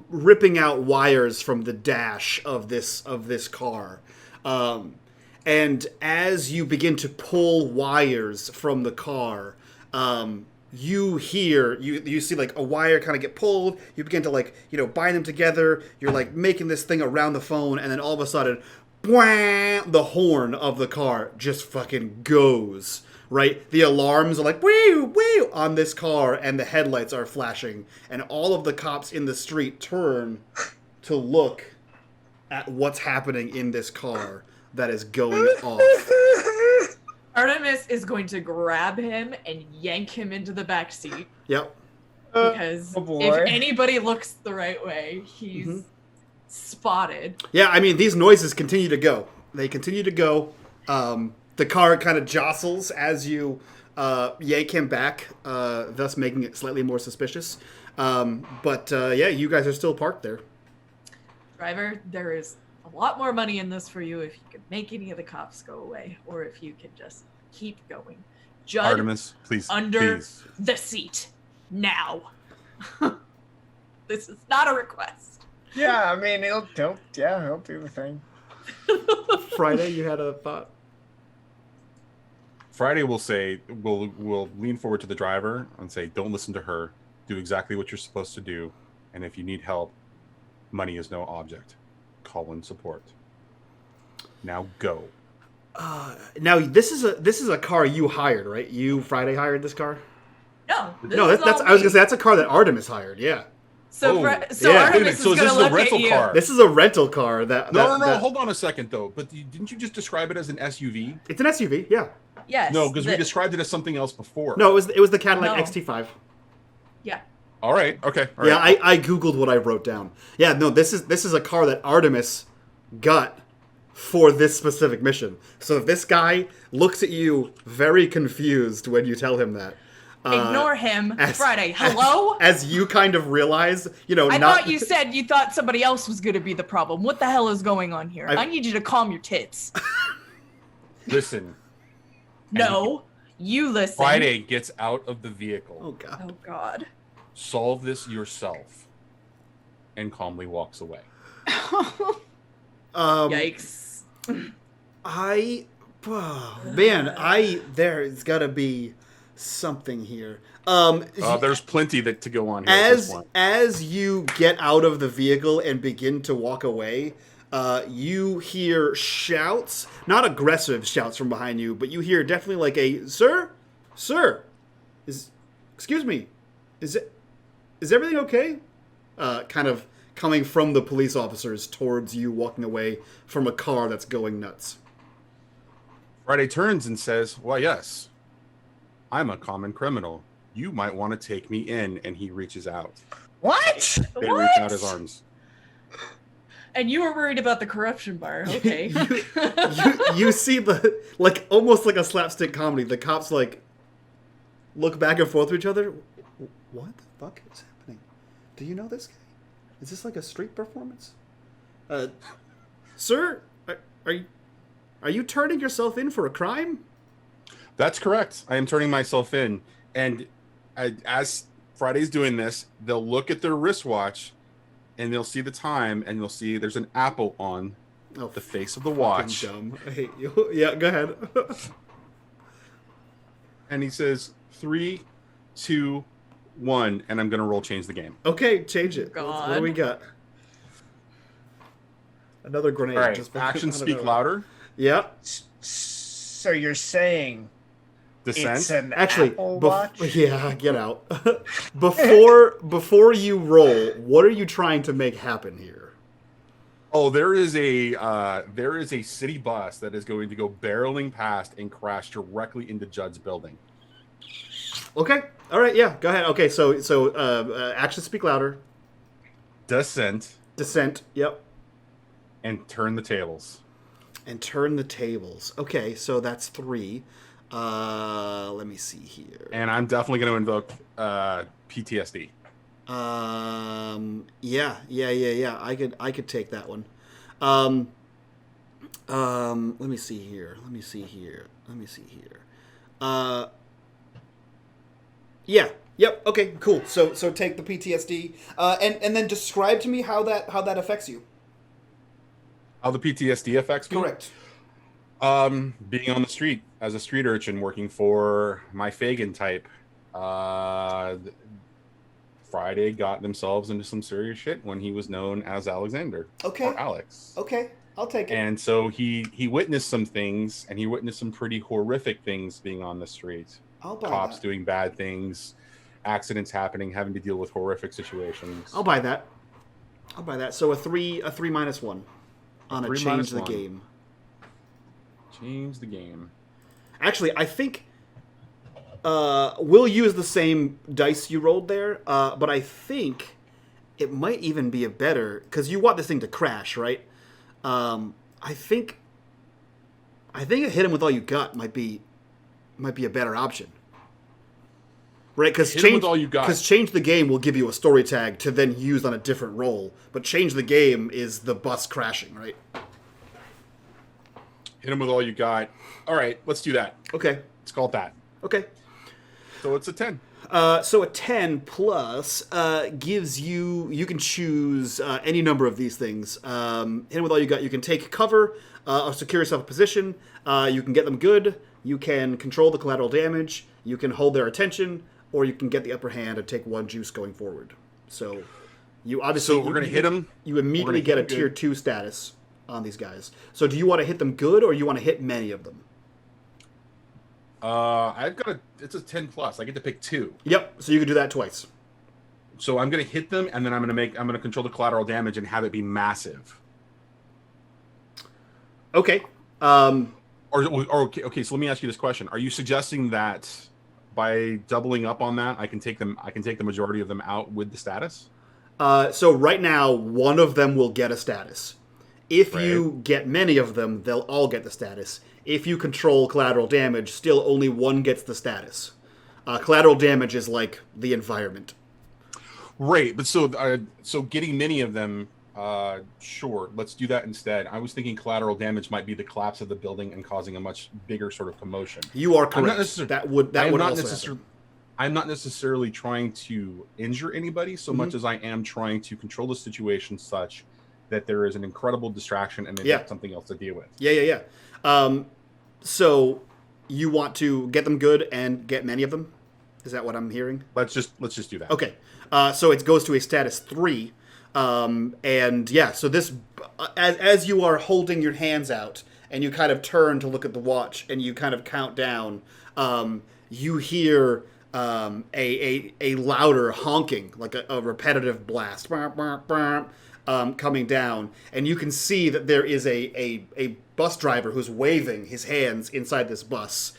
ripping out wires from the dash of this car, and as you begin to pull wires from the car, you see a wire kind of get pulled. You begin to bind them together. You're making this thing around the phone, and then all of a sudden, bwah, the horn of the car just fucking goes. Right? The alarms are woo, woo, on this car, and the headlights are flashing, and all of the cops in the street turn to look at what's happening in this car that is going off. Artemis is going to grab him and yank him into the back seat Yep. because Oh boy. if anybody looks the right way, he's Mhm. spotted. Yeah, I mean, these noises continue to go. They continue to go. The car kind of jostles as you yank him back, thus making it slightly more suspicious. Yeah, you guys are still parked there. Driver, there is a lot more money in this for you if you could make any of the cops go away, or if you could just keep going. Judd, Artemis, please, under please. the seat now. This is not a request. Yeah, I mean, he'll do the thing. Friday, you had a thought? Friday will say, will lean forward to the driver and say, don't listen to her. Do exactly what you're supposed to do. And if you need help, money is no object. Call in support. Now go. Now this is a car you hired, right? You Friday hired this car? No, No, that's I was gonna say that's a car that Artemis hired. Yeah, So, Oh, yeah. Artemis Wait a minute, is so going this to is a look rental at you. car? this is a rental car. That No. that- Hold on a second, though. But didn't you just describe it as an SUV? It's an SUV. Yeah. Yes. No, because we the- described it as something else before. No, it was the Cadillac No. XT5. Yeah. All right. Okay. All Yeah, right. I googled what I wrote down. Yeah, no, this is a car that Artemis got for this specific mission. So if this guy looks at you very confused when you tell him that, Ignore him. as- Friday, hello? as you kind of realize, I not thought you said you thought somebody else was going to be the problem. What the hell is going on here? I need you to calm your tits. Listen. No, you listen. Friday gets out of the vehicle. Oh god. Oh, God. Solve this yourself. And calmly walks away. Yikes. There's got to be something here. There's plenty to go on here. at this point. As you get out of the vehicle and begin to walk away, you hear shouts, not aggressive shouts from behind you, but you hear definitely like a sir, excuse me, is everything okay? Kind of coming from the police officers towards you, walking away from a car that's going nuts. Friday turns and says, "Why, yes, I'm a common criminal. You might want to take me in." And he reaches out. What? They reach out his arms. And you were worried about the corruption bar. Okay. You see the, like, almost like a slapstick comedy. The cops, like, look back and forth to each other. What the fuck is happening? Do you know this guy? Is this like a street performance? Sir, are you turning yourself in for a crime? That's correct. I am turning myself in. And as Friday's doing this, they'll look at their wristwatch and they'll see the time and they'll see there's an apple on the face of the watch. Dumb. I hate you. Yeah, go ahead. And he says, 3, 2, 1, and I'm going to roll change the game. Okay, change it. God. What do we got? Another grenade. All right, just actions out of speak nowhere. louder. Yep. So you're saying Descent. it's an Actually, Apple Watch? yeah, get out. before you roll, what are you trying to make happen here? Oh, there is a city bus that is going to go barreling past and crash directly into Judd's building. Okay. All right. Yeah. Go ahead. Okay. So actions speak louder. Descent Descent. Yep. and turn the tables. And turn the tables. Okay. So that's 3. Let me see here. And I'm definitely going to invoke PTSD. Yeah. I could take that one. Let me see here. Yeah. Yep. Okay. Cool. So take the PTSD. And then describe to me how that affects you. How the PTSD affects me? Correct. Being on the street as a street urchin working for my Fagin type. Friday got themselves into some serious shit when he was known as Alexander. Okay. Or Alex. Okay. I'll take it. And so he witnessed some things, and he witnessed some pretty horrific things being on the street. I'll buy Cops that. doing bad things, accidents happening, having to deal with horrific situations. I'll buy that. So a 3 -1 on a 3 change -1. the game. Change the game. Actually, I think we'll use the same dice you rolled there, but I think it might even be a better, because you want this thing to crash, right? I think a hit him with all you got might be a better option. Right, because change the game will give you a story tag to then use on a different roll, but change the game is the bus crashing, right? Hit him with all you got. All right, let's do that. Okay. Let's call it that. Okay. So it's a 10. So a 10 plus gives you can choose any number of these things. Hit him with all you got. You can take cover or secure yourself a position. You can get them good. You can control the collateral damage. You can hold their attention. Or you can get the upper hand and take 1 juice going forward. So you obviously... So we're going to hit them. You immediately get a tier 2 status on these guys. So do you want to hit them good or you want to hit many of them? It's a 10 plus. I get to pick 2. Yep. So you can do that twice. So I'm going to hit them and then I'm going to control the collateral damage and have it be massive. Okay. Okay. So let me ask you this question: are you suggesting that by doubling up on that, I can take the majority of them out with the status? So right now, one of them will get a status. If you get many of them, they'll all get the status. If you control collateral damage, still only one gets the status. Collateral damage is like the environment. Right, but so getting many of them, sure, let's do that instead. I was thinking collateral damage might be the collapse of the building and causing a much bigger sort of commotion. You are correct. That would also happen. I'm not necessarily trying to injure anybody so much as I am trying to control the situation such that there is an incredible distraction and then something else to deal with. Yeah. So you want to get them good and get many of them? Is that what I'm hearing? Let's just do that. Okay. So it goes to a status 3. So this, as you are holding your hands out and you kind of turn to look at the watch and you kind of count down, you hear a louder honking, like a repetitive blast, coming down, and you can see that there is a bus driver who's waving his hands inside this bus.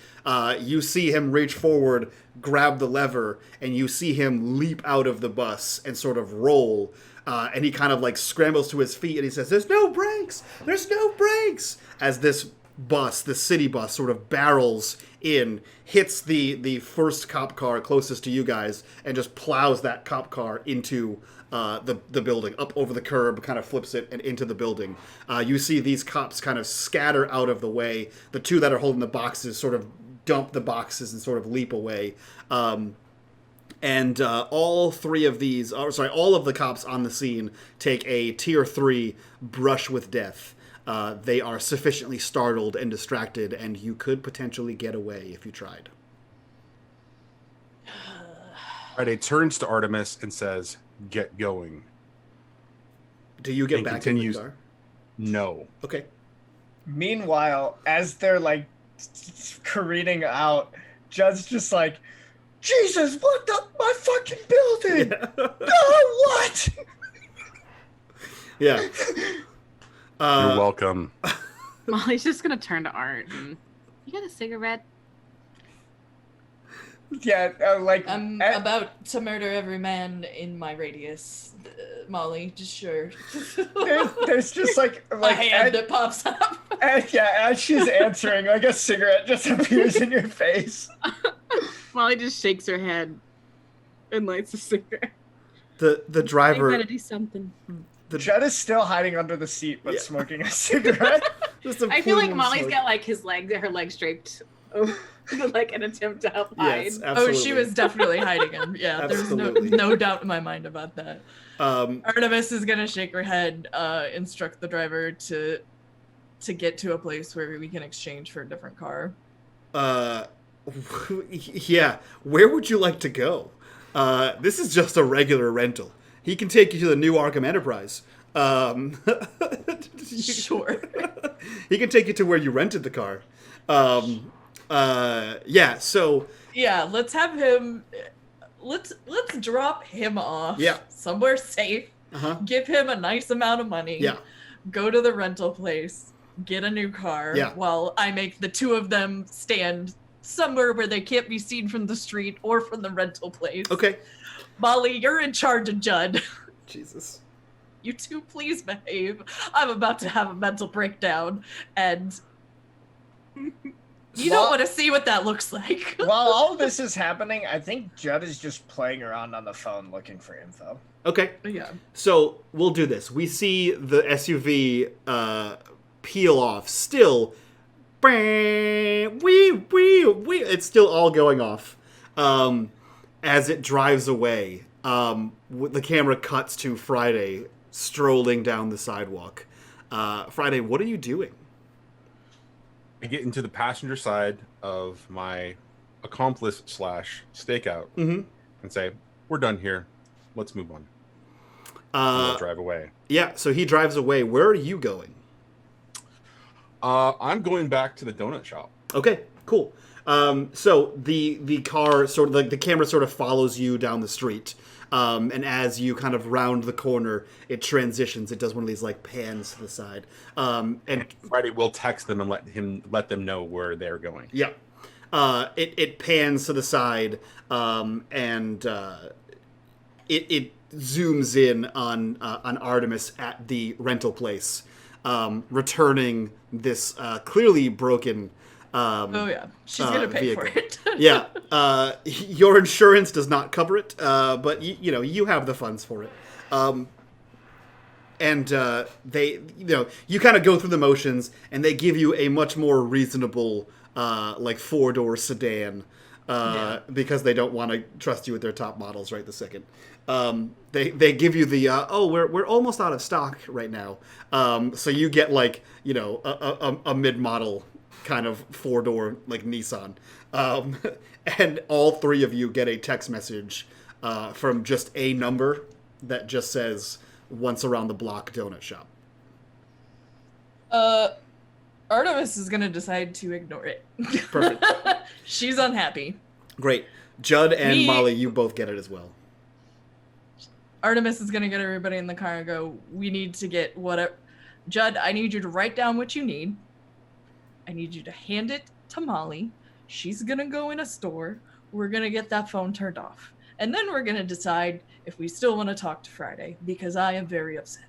You see him reach forward, grab the lever, and you see him leap out of the bus and sort of roll. And he kind of like scrambles to his feet and he says, "There's no brakes! There's no brakes!" As this bus, the city bus, sort of barrels in, hits the first cop car closest to you guys, and just plows that cop car into the building, up over the curb, kind of flips it and into the building. You see these cops kind of scatter out of the way. The two that are holding the boxes sort of dump the boxes and sort of leap away. And all of the cops on the scene take a tier 3 brush with death. They are sufficiently startled and distracted, and you could potentially get away if you tried. Friday turns to Artemis and says, "Get going." Do you get back in the car? No. Okay. Meanwhile, as they're like careening out, Judd's just like, "Jesus, what the? My fucking building! Yeah. Oh, what?" Yeah. You're welcome. Molly's just gonna turn to Art and, "You got a cigarette?" Yeah, I'm about to murder every man in my radius. Molly, just sure. there's just like a hand that pops up. As she's answering, like a cigarette just appears in your face. Molly just shakes her head and lights a cigarette. The driver. I gotta do something. Judd is still hiding under the seat, but smoking a cigarette. I feel like Molly's got like her legs draped, like an attempt to help hide. Yes, absolutely. Oh, she was definitely hiding him. Yeah, there's no doubt in my mind about that. Artemis is gonna shake her head, instruct the driver to get to a place where we can exchange for a different car. Yeah. Where would you like to go? This is just a regular rental. He can take you to the new Arkham Enterprise. Sure. He can take you to where you rented the car. So... Yeah, let's have him... Let's drop him off somewhere safe. Give him a nice amount of money. Yeah. Go to the rental place. get a new car Yeah. while I make the two of them stand somewhere where they can't be seen from the street or from the rental place. Okay. Molly, you're in charge of Judd. Jesus. You two please behave. I'm about to have a mental breakdown, and you don't want to see what that looks like. While all this is happening, I think Judd is just playing around on the phone looking for info. Okay. Yeah. So we'll do this. We see the SUV peel off. Still, it's still all going off as it drives away. The camera cuts to Friday strolling down the sidewalk. Friday, what are you doing? I get into the passenger side of my accomplice / stakeout Mm-hmm. and say, "We're done here. Let's move on." And we'll drive away. Yeah, so he drives away. Where are you going? I'm going back to the donut shop. Okay, cool. So the car sort of, like, the camera sort of follows you down the street. And as you kind of round the corner, it transitions. It does one of these like pans to the side. And Friday will text them and let them know where they're going. yeah, it pans to the side, and it zooms in on Artemis at the rental place, returning this clearly broken. Oh yeah, she's gonna pay vehicle. for it. Yeah, your insurance does not cover it, but you have the funds for it. And they, you kind of go through the motions, and they give you a much more reasonable, like 4-door sedan, because they don't want to trust you with their top models right this second. They give you the we're almost out of stock right now. So you get like a mid-model kind of 4-door like Nissan, and all three of you get a text message from just a number that just says "Once Around the Block Donut Shop." Artemis is gonna decide to ignore it. Perfect. She's unhappy. Great. Judd and Molly, you both get it as well. Artemis is gonna get everybody in the car and go, "We need to get whatever." Judd, I need you to write down what you need. I need you to hand it to Molly. She's gonna go in a store. We're gonna get that phone turned off. And then we're gonna decide if we still want to talk to Friday, because I am very upset.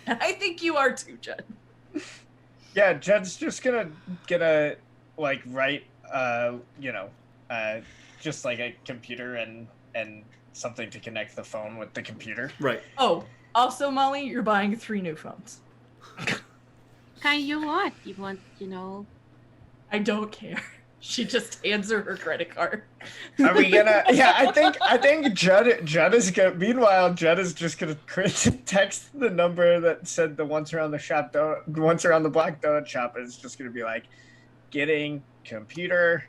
And I think you are too, Judd. Yeah, Judd's just gonna like write just like a computer and something to connect the phone with the computer. Right. Oh, also, Molly, you're buying 3 new phones. Kind you want? You want, I don't care. She just hands her credit card. Are we gonna? Yeah, I think Judd is gonna. Meanwhile, Judd is just gonna text the number that said the once around the black donut shop is just gonna be like, getting computer,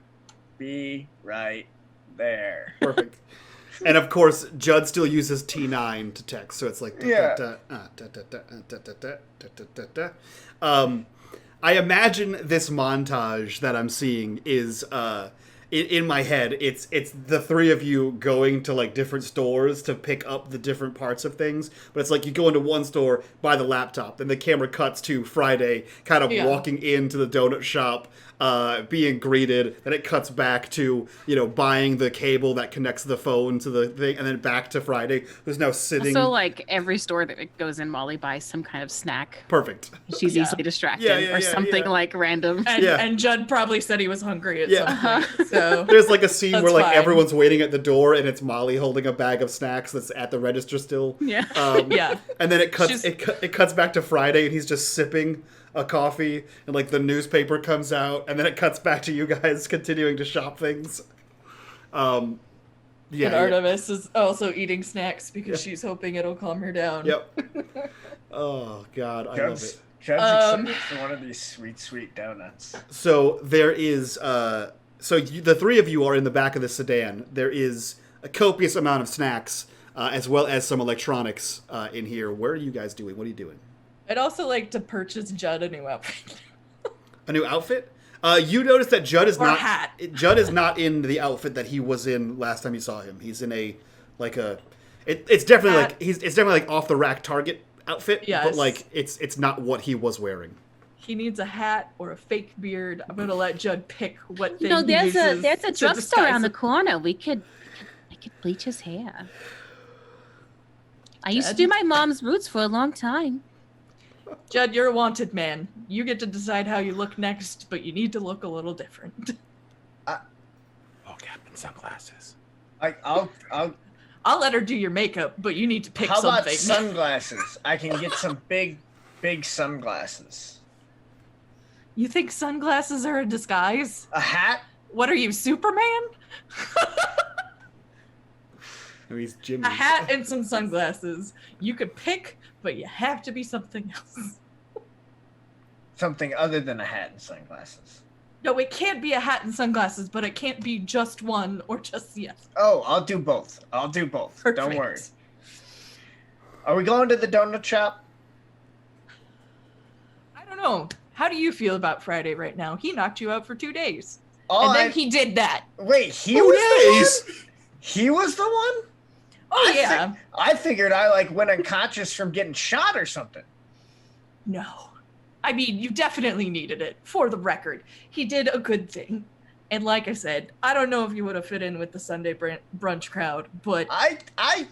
be right there. Perfect. And of course, Judd still uses T9 to text, so it's like I imagine this montage that I'm seeing is in my head. It's the three of you going to like different stores to pick up the different parts of things. But it's like you go into one store, buy the laptop, then the camera cuts to Friday kind of walking into the donut shop, being greeted. Then it cuts back to buying the cable that connects the phone to the thing, and then back to Friday, who's now sitting. So like every store that it goes in, Molly buys some kind of snack. Perfect. She's easily distracted, or something like random. And Judd probably said he was hungry at some point. So there's like a scene where like fine. everyone's waiting at the door, and it's Molly holding a bag of snacks that's at the register still. Yeah. And then it cuts back to Friday, and he's just sipping a coffee, and like the newspaper comes out, and then it cuts back to you guys continuing to shop things. And Artemis is also eating snacks because she's hoping it'll calm her down. Yep. Oh God, I love it. Judd's excited for one of these sweet donuts. So there is, the three of you are in the back of the sedan. There is a copious amount of snacks, as well as some electronics in here. What are you guys doing? What are you doing? I'd also like to purchase Judd a new outfit. A new outfit? You notice that Judd is not. Hat. Judd is not in the outfit that he was in last time you saw him. He's in it's definitely hat. it's definitely like off the rack Target outfit. Yes. But like it's not what he was wearing. he needs a hat or a fake beard. I'm gonna let Judd pick what thing You know, he there's a uses there's a to drugstore around the disguise corner. I could bleach his hair. I used to Judd? do my mom's roots for a long time. it. Judd, you're a wanted man. You get to decide how you look next, but you need to look a little different. Oh, cap and sunglasses. I'll I'll let her do your makeup, but you need to pick How about something. sunglasses? I can get some big sunglasses. You think sunglasses are a disguise? A hat? What are you, Superman? No, he's Jimmy. A hat and some sunglasses. You could pick, but you have to be something else. Something other than a hat and sunglasses. No, it can't be a hat and sunglasses, but it can't be just one or just the other. Oh, I'll do both. Don't worry. Perfect. Are we going to the donut shop? I don't know. How do you feel about Friday right now? He knocked you out for 2 days. Oh, and then he did that. Wait, he 2 was the days? one? He was the one? Oh, yeah. I figured I like went unconscious from getting shot or something. No. I mean, you definitely needed it, for the record. He did a good thing. And like I said, I don't know if you would have fit in with the Sunday brunch crowd, but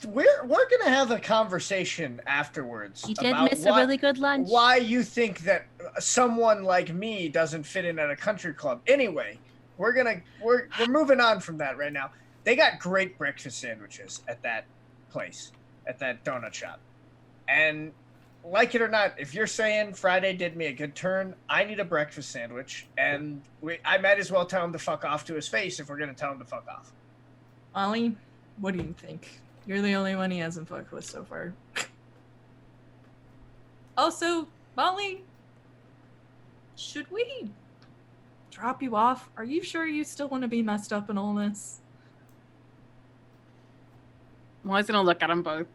We're gonna have a conversation afterwards. You did about miss a really good lunch. Why you think that someone like me doesn't fit in at a country club? Anyway, we're moving on from that right now. They got great breakfast sandwiches at that place, at that donut shop, and like it or not, if you're saying Friday did me a good turn, I need a breakfast sandwich, and I might as well tell him to fuck off to his face if we're gonna tell him to fuck off. Ollie, what do you think? You're the only one he hasn't fucked with so far. Also, Molly, should we drop you off? Are you sure you still want to be messed up in all this? Well, I was gonna look at them both.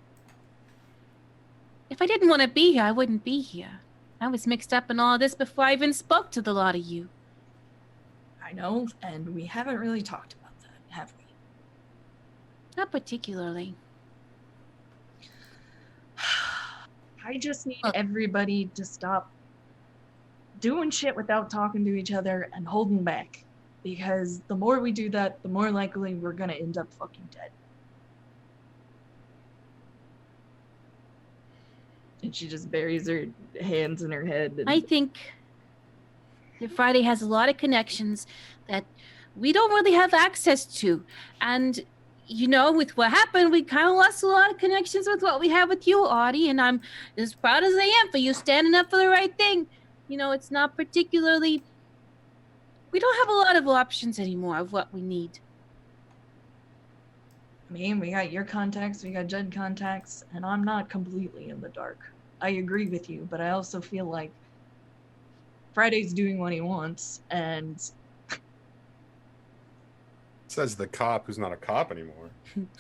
If I didn't want to be here, I wouldn't be here. I was mixed up in all this before I even spoke to the lot of you. I know, and we haven't really talked about that, have we? Not particularly. I just need everybody to stop doing shit without talking to each other and holding back. Because the more we do that, the more likely we're gonna end up fucking dead. And she just buries her hands in her head. And I think that Friday has a lot of connections that we don't really have access to. And, you know, with what happened, we kind of lost a lot of connections with what we have with you, Audie. And I'm as proud as I am for you standing up for the right thing. You know, it's not particularly... We don't have a lot of options anymore of what we need. I mean, we got your contacts, we got Judd contacts, and I'm not completely in the dark. I agree with you, but I also feel like Friday's doing what he wants, and Says the cop who's not a cop anymore.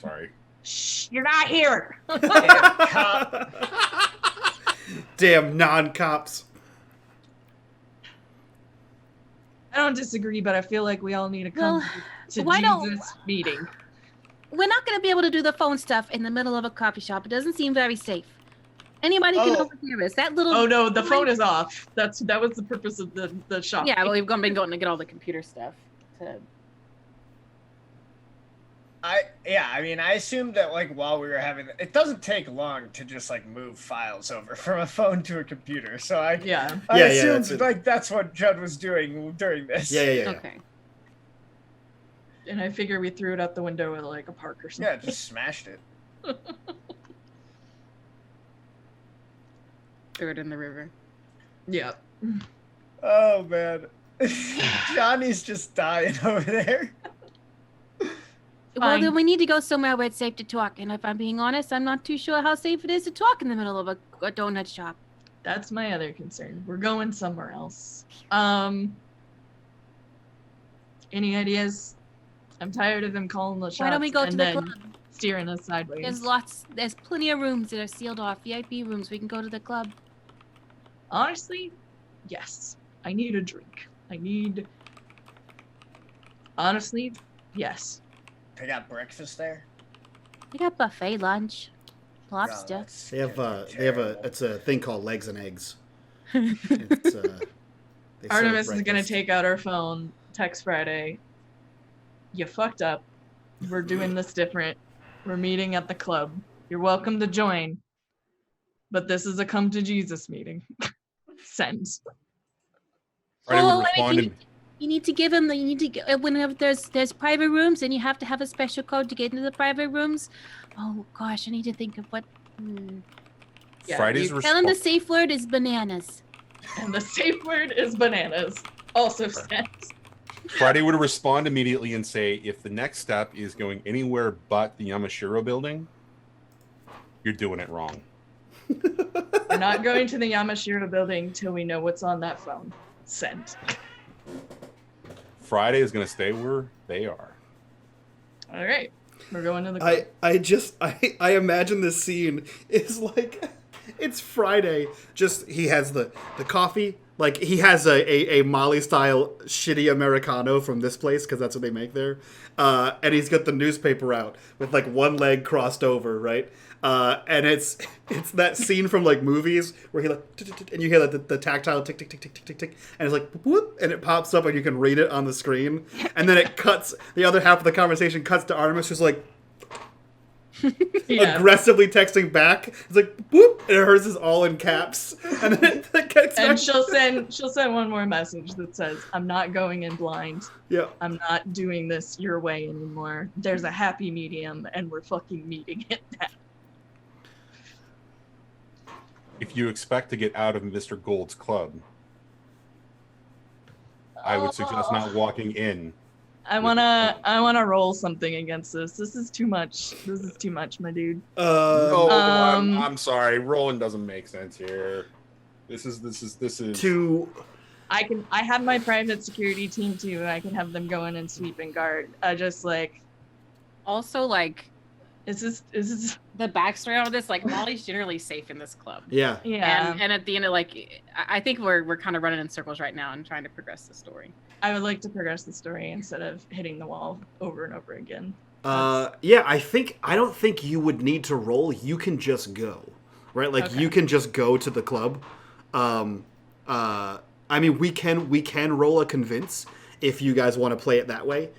Sorry. shh, you're not here. Damn cop. Damn non-cops. I don't disagree, but I feel like we all need to come to why don't- Jesus meeting. We're not going to be able to do the phone stuff in the middle of a coffee shop. It doesn't seem very safe. Anybody can overhear us. That little... Oh no, the phone is off. That was the purpose of the shop. Yeah, well, we've been going to get all the computer stuff. I mean, I assumed that like while we were having it doesn't take long to just like move files over from a phone to a computer. So I assumed that's what Judd was doing during this. Yeah. Okay. And I figure we threw it out the window at like a park or something. Yeah, just smashed it. Threw it in the river. Yeah. Oh man, Johnny's just dying over there. Well, then we need to go somewhere where it's safe to talk. And if I'm being honest, I'm not too sure how safe it is to talk in the middle of a donut shop. That's my other concern. We're going somewhere else. Any ideas? I'm tired of them calling the shots. Why don't we go to the club? Steering us sideways. There's plenty of rooms that are sealed off, VIP rooms. We can go to the club. Honestly, yes. I need a drink. Honestly, yes. They got breakfast there. They got buffet lunch, lobster. They have it's a thing called legs and eggs. It's They serve Artemis is gonna breakfast. take out her phone, text Friday. You fucked up. We're doing this different. We're meeting at the club. You're welcome to join. But this is a come to Jesus meeting. Send. Friday Well, would I mean, respond you need to give them. You need to whenever there's private rooms, and you have to have a special code to get into the private rooms. Oh gosh, I need to think of what. Yeah, Friday's Tell them the response. safe word is bananas. And the safe word is bananas. Also sent. Friday would respond immediately and say, if the next step is going anywhere but the Yamashiro Building, you're doing it wrong. We're not going to the Yamashiro Building till we know what's on that phone. Sent. Friday is going to stay where they are. All right. We're going to the club. I imagine this scene is like, it's Friday. Just, he has the coffee. Like, he has a Molly-style shitty Americano from this place, because that's what they make there. And he's got the newspaper out with, like, one leg crossed over, right? And it's that scene from, like, movies where he, like, and you hear, like, the tactile tick, tick, tick, tick, tick, tick, tick. And it's like, whoop, and it pops up and you can read it on the screen. And then it cuts, the other half of the conversation cuts to Artemis, who's like, Yeah. aggressively texting back. It's like, whoop, and hers is all in caps. And then it gets And back. she'll send one more message that says, I'm not going in blind. Yeah. I'm not doing this your way anymore. There's a happy medium and we're fucking meeting it now. If you expect to get out of Mr. Gold's club, I would suggest not walking in. I wanna roll something against this. This is too much. This is too much, my dude. No, Um, I'm sorry. Rolling doesn't make sense here. This is To I have my private security team too. I can have them go in and sweep and guard. I just like Also, like, is this the backstory on this, like, Molly's generally safe in this club. yeah. yeah. And at the end of, like, I think we're kind of running in circles right now and trying to progress the story. I would like to progress the story instead of hitting the wall over and over again. Yeah, I don't think you would need to roll. You can just go, right? Like, Okay. you can just go to the club. I mean, we can roll a convince if you guys want to play it that way.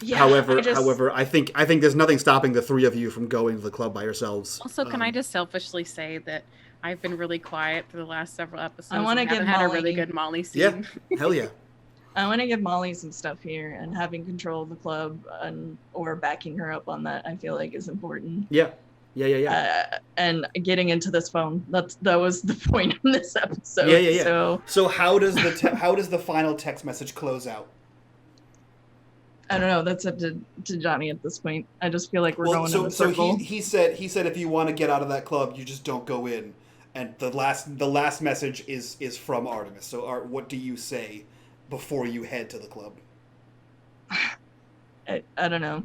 Yeah, However, I think there's nothing stopping the three of you from going to the club by yourselves. Also, can I just selfishly say that I've been really quiet for the last several episodes. I wanna and give haven't had a Molly- really good Molly scene. Yeah, hell yeah. I want to give Molly some stuff here, and having control of the club or backing her up on that, I feel like is important. Yeah. And getting into this phone. That was the point of this episode. Yeah. So So how does the final text message close out? I don't know. That's up to Johnny at this point. I just feel like we're going in a so circle. he said if you want to get out of that club, you just don't go in. And the last message is from Artemis. So what do you say before you head to the club? I don't know.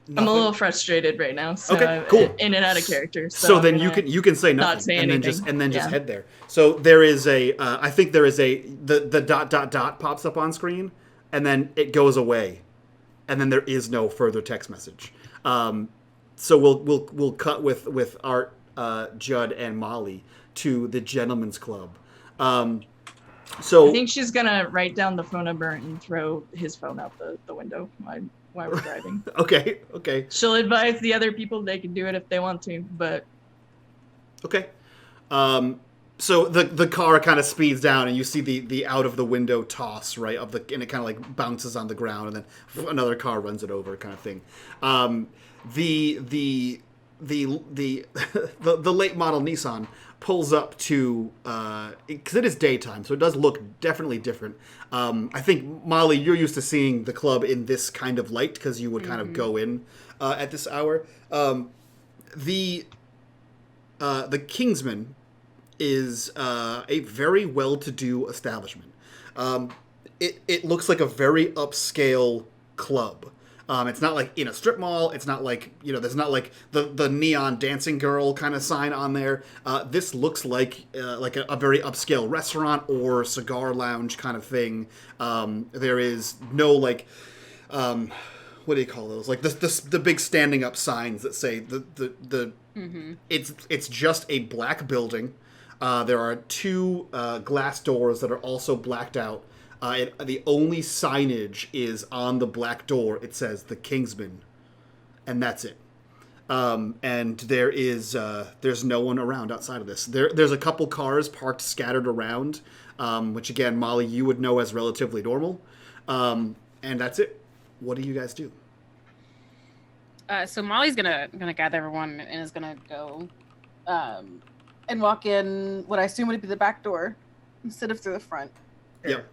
Nothing? I'm a little frustrated right now. So Okay, I'm cool. in and out of character. So I'm then gonna you can say nothing not say and anything. then just Yeah. head there. So there is I think there is the dot pops up on screen and then it goes away. And then there is no further text message. So we'll cut with Art, Judd, and Molly to the Gentleman's Club. So I think she's gonna write down the phone number and throw his phone out the window while we're driving. okay. She'll advise the other people they can do it if they want to, but Okay. So the car kind of speeds down, and you see the out of the window toss, right, and it kind of like bounces on the ground, and then another car runs it over, kind of thing. The late model Nissan pulls up to because it is daytime, so it does look definitely different. I think Molly, you're used to seeing the club in this kind of light because you would kind of go in at this hour. The Kingsman is a very well-to-do establishment. It looks like a very upscale club. It's not like in a strip mall. It's not like, there's not like the neon dancing girl kind of sign on there. This looks like a very upscale restaurant or cigar lounge kind of thing. There is no like, what do you call those? Like the big standing up signs that say the Mm-hmm. it's just a black building. There are 2 glass doors that are also blacked out. The only signage is on the black door. It says the Kingsman, and that's it. And there's no one around outside of this. There's a couple cars parked scattered around, which again, Molly, you would know as relatively normal. And that's it. What do you guys do? So Molly's gonna gather everyone and is gonna go and walk in what I assume would be the back door instead of through the front. Yep.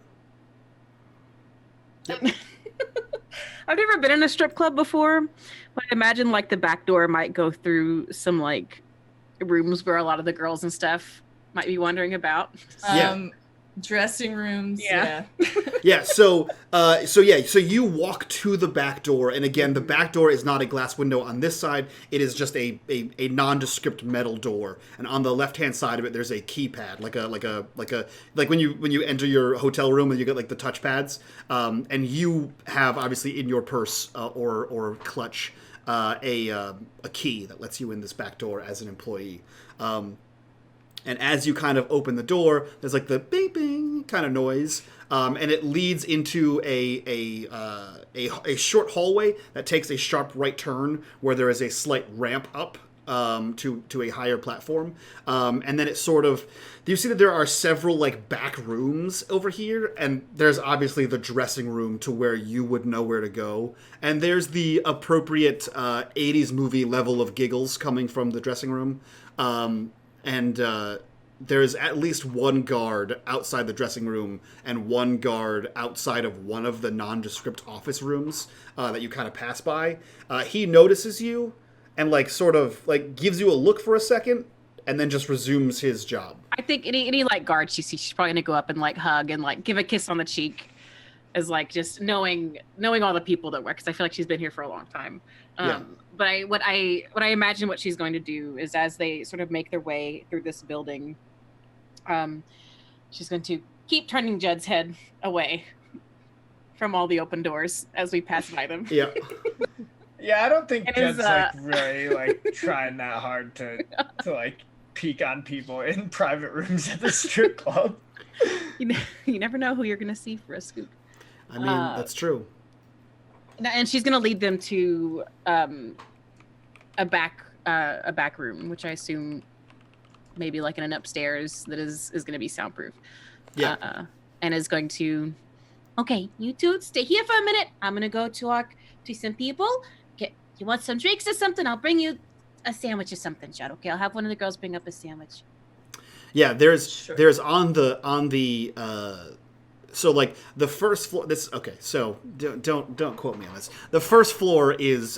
I've never been in a strip club before, but I imagine like the back door might go through some like rooms where a lot of the girls and stuff might be wondering about. Dressing rooms. Yeah. Yeah. So you walk to the back door, and again, the back door is not a glass window on this side. It is just a nondescript metal door, and on the left hand side of it, there's a keypad, like when you enter your hotel room and you get like the touchpads, and you have obviously in your purse or clutch a key that lets you in this back door as an employee. And as you kind of open the door, there's like the bing bing kind of noise, and it leads into a short hallway that takes a sharp right turn where there is a slight ramp up to a higher platform, and then it sort of. You see that there are several like back rooms over here, and there's obviously the dressing room to where you would know where to go, and there's the appropriate 80s movie level of giggles coming from the dressing room. And there's at least one guard outside the dressing room and one guard outside of one of the nondescript office rooms that you kind of pass by. He notices you and like sort of like gives you a look for a second and then just resumes his job. I think any like guard she sees, she's probably gonna go up and like hug and like give a kiss on the cheek, as like just knowing all the people that work, because I feel like she's been here for a long time. But what I imagine what she's going to do is, as they sort of make their way through this building, she's going to keep turning Judd's head away from all the open doors as we pass by them. Yeah. Yeah, I don't think Judd's like really like trying that hard to like peek on people in private rooms at the strip club. You never know who you're going to see for a scoop. I mean, that's true. And she's going to lead them to a back room, which I assume maybe like in an upstairs that is going to be soundproof. Yeah. And is going to. Okay, you two stay here for a minute. I'm gonna go talk to some people. You want some drinks or something? I'll bring you a sandwich or something, Judd. Okay, I'll have one of the girls bring up a sandwich. Yeah, there's on the so like the first floor. This okay. So don't quote me on this. The first floor is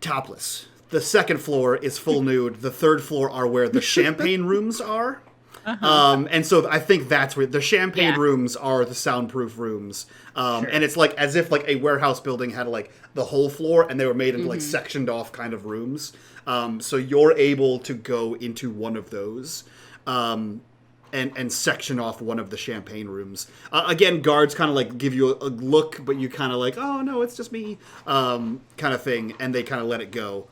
topless. The second floor is full nude. The third floor are where the champagne rooms are. And so I think that's where the champagne rooms are, the soundproof rooms. And it's like as if like a warehouse building had like the whole floor and they were made into like sectioned off kind of rooms. So you're able to go into one of those and section off one of the champagne rooms. Again, guards kind of like give you a look, but you kind of like, oh no, it's just me kind of thing. And they kind of let it go.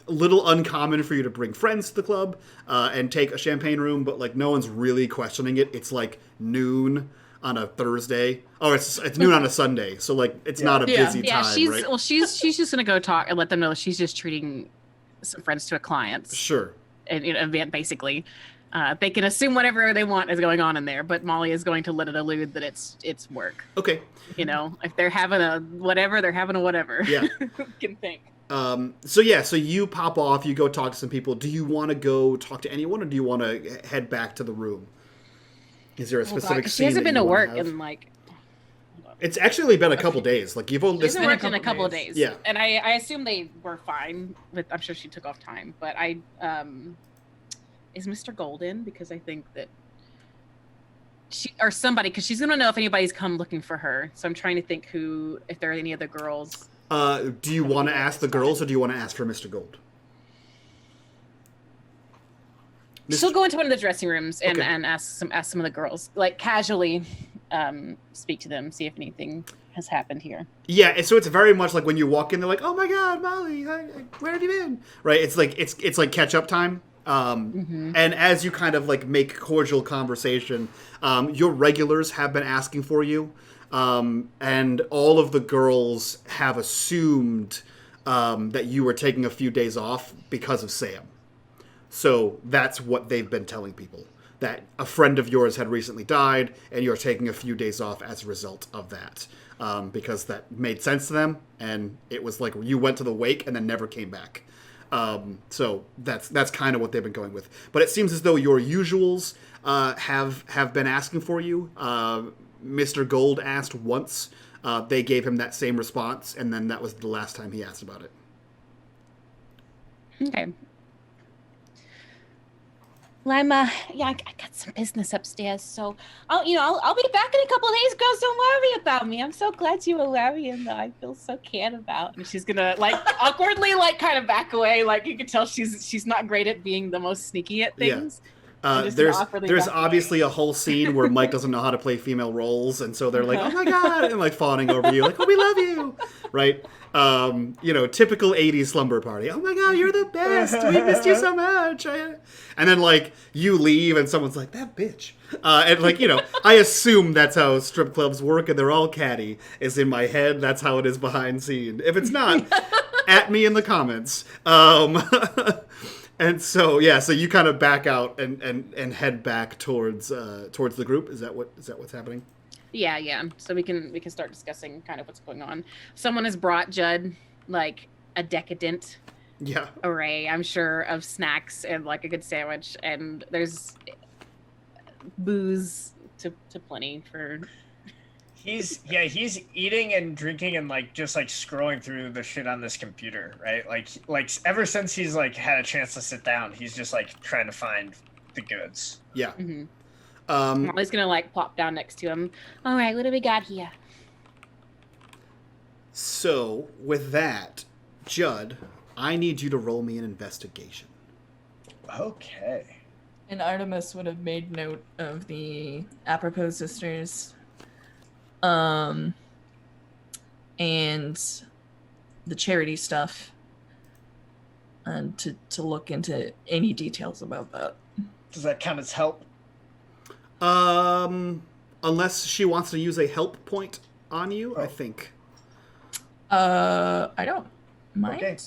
A little uncommon for you to bring friends to the club and take a champagne room, but like no one's really questioning it. It's like noon on a Thursday. Oh, it's noon on a Sunday, so like it's not a busy time, right? Well, she's just gonna go talk and let them know that she's just treating some friends to a client. Sure. An event, basically. They can assume whatever they want is going on in there, but Molly is going to let it allude that it's work. Okay. You know, if they're having a whatever, they're having a whatever. Yeah. Can think. So you pop off, you go talk to some people. Do you want to go talk to anyone, or do you want to head back to the room? Is there a specific scene? She hasn't been to work in like. It's actually been a couple days. Like you've only been worked in a couple of days. Yeah, and I assume they were fine with. I'm sure she took off time, but is Mr. Gold in? Because I think that she or somebody, because she's gonna know if anybody's come looking for her. So I'm trying to think if there are any other girls. Do you want to ask the girls, or do you want to ask for Mr. Gold? She'll go into one of the dressing rooms and ask some of the girls, like casually, speak to them, see if anything has happened here. Yeah, and so it's very much like when you walk in, they're like, "Oh my God, Molly, where have you been?" Right? It's like catch up time. And as you kind of like make cordial conversation, your regulars have been asking for you, and all of the girls have assumed that you were taking a few days off because of Sam. So that's what they've been telling people. That a friend of yours had recently died, and you're taking a few days off as a result of that. Because that made sense to them, and it was like you went to the wake and then never came back. So that's kind of what they've been going with. But it seems as though your usuals have been asking for you. Mr. Gold asked once. They gave him that same response, and then that was the last time he asked about it. Okay. Well, I got some business upstairs, so I'll be back in a couple of days. Girls, don't worry about me. I'm so glad you were worrying, though. I feel so cared about. And she's gonna like awkwardly like kind of back away. Like you can tell she's not great at being the most sneaky at things. There's obviously a whole scene where Mike doesn't know how to play female roles, and so they're like, "Oh my God," and like fawning over you, like, "Oh, we love you," right? Typical 80s slumber party. "Oh my God, you're the best. We missed you so much." And then like you leave, and someone's like, "That bitch," and like I assume that's how strip clubs work, and they're all catty. Is in my head. That's how it is behind scene. If it's not, at me in the comments. And so so you kind of back out and head back towards the group. Is that what's happening? Yeah. So we can start discussing kind of what's going on. Someone has brought Judd like a decadent array, I'm sure, of snacks and like a good sandwich, and there's booze to plenty for. He's eating and drinking and like just like scrolling through the shit on this computer, right? Like ever since he's like had a chance to sit down, he's just like trying to find the goods. Yeah. Molly's gonna like plop down next to him. All right, what do we got here? So with that, Judd, I need you to roll me an investigation. Okay. And Artemis would have made note of the Atropos Sisters. And the charity stuff, and to look into any details about that. Does that count as help? Unless she wants to use a help point on you, I think. I don't mind. Okay.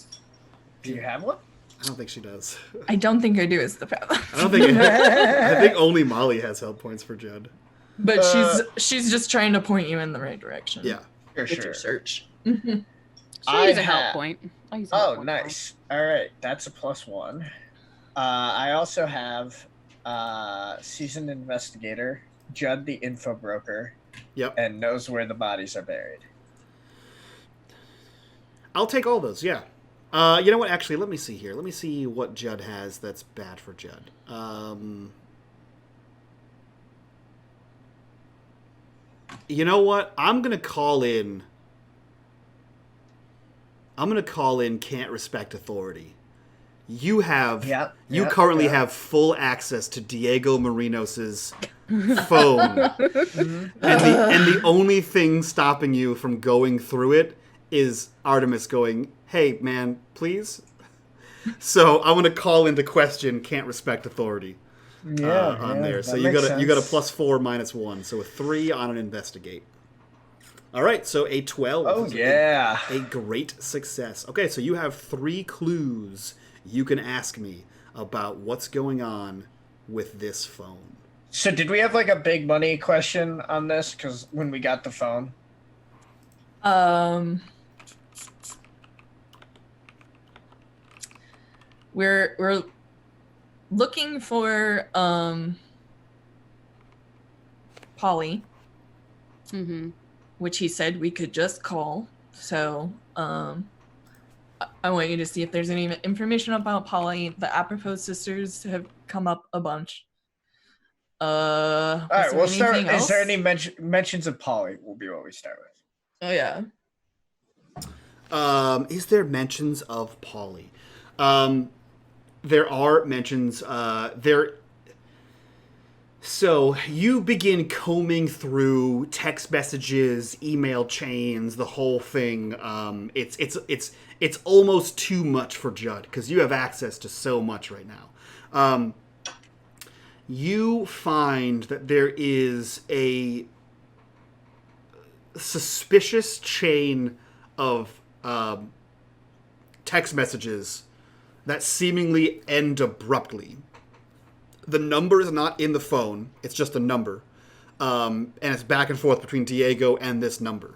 Do you have one? I don't think she does. I don't think I do. Is the problem. I think only Molly has help points for Judd. But she's just trying to point you in the right direction. Yeah. With your search. I'll use a help point. Nice. All right, that's a +1. I also have seasoned investigator, Judd the info broker. Yep. And knows where the bodies are buried. I'll take all those. Yeah. You know what? Actually, let me see here. Let me see what Judd has that's bad for Judd. You know what? I'm gonna call in can't respect authority. You currently have full access to Diego Marinos's phone. And the only thing stopping you from going through it is Artemis going, "Hey man, please." So I'm gonna call into question can't respect authority. On there. So you got a +4 -1, so a 3 on an investigate. All right, so a 12. Oh yeah, a great success. Okay, so you have 3 clues you can ask me about what's going on with this phone. So did we have like a big money question on this? Because when we got the phone, we're looking for Polly, which he said we could just call. So I want you to see if there's any information about Polly. The Atropos Sisters have come up a bunch. All right, we'll start. Is there any mentions of Polly? Will be what we start with. Oh yeah. Is there mentions of Polly? There are mentions. So you begin combing through text messages, email chains, the whole thing. It's almost too much for Judd because you have access to so much right now. You find that there is a suspicious chain of text messages that seemingly end abruptly. The number is not in the phone. It's just a number. And it's back and forth between Diego and this number.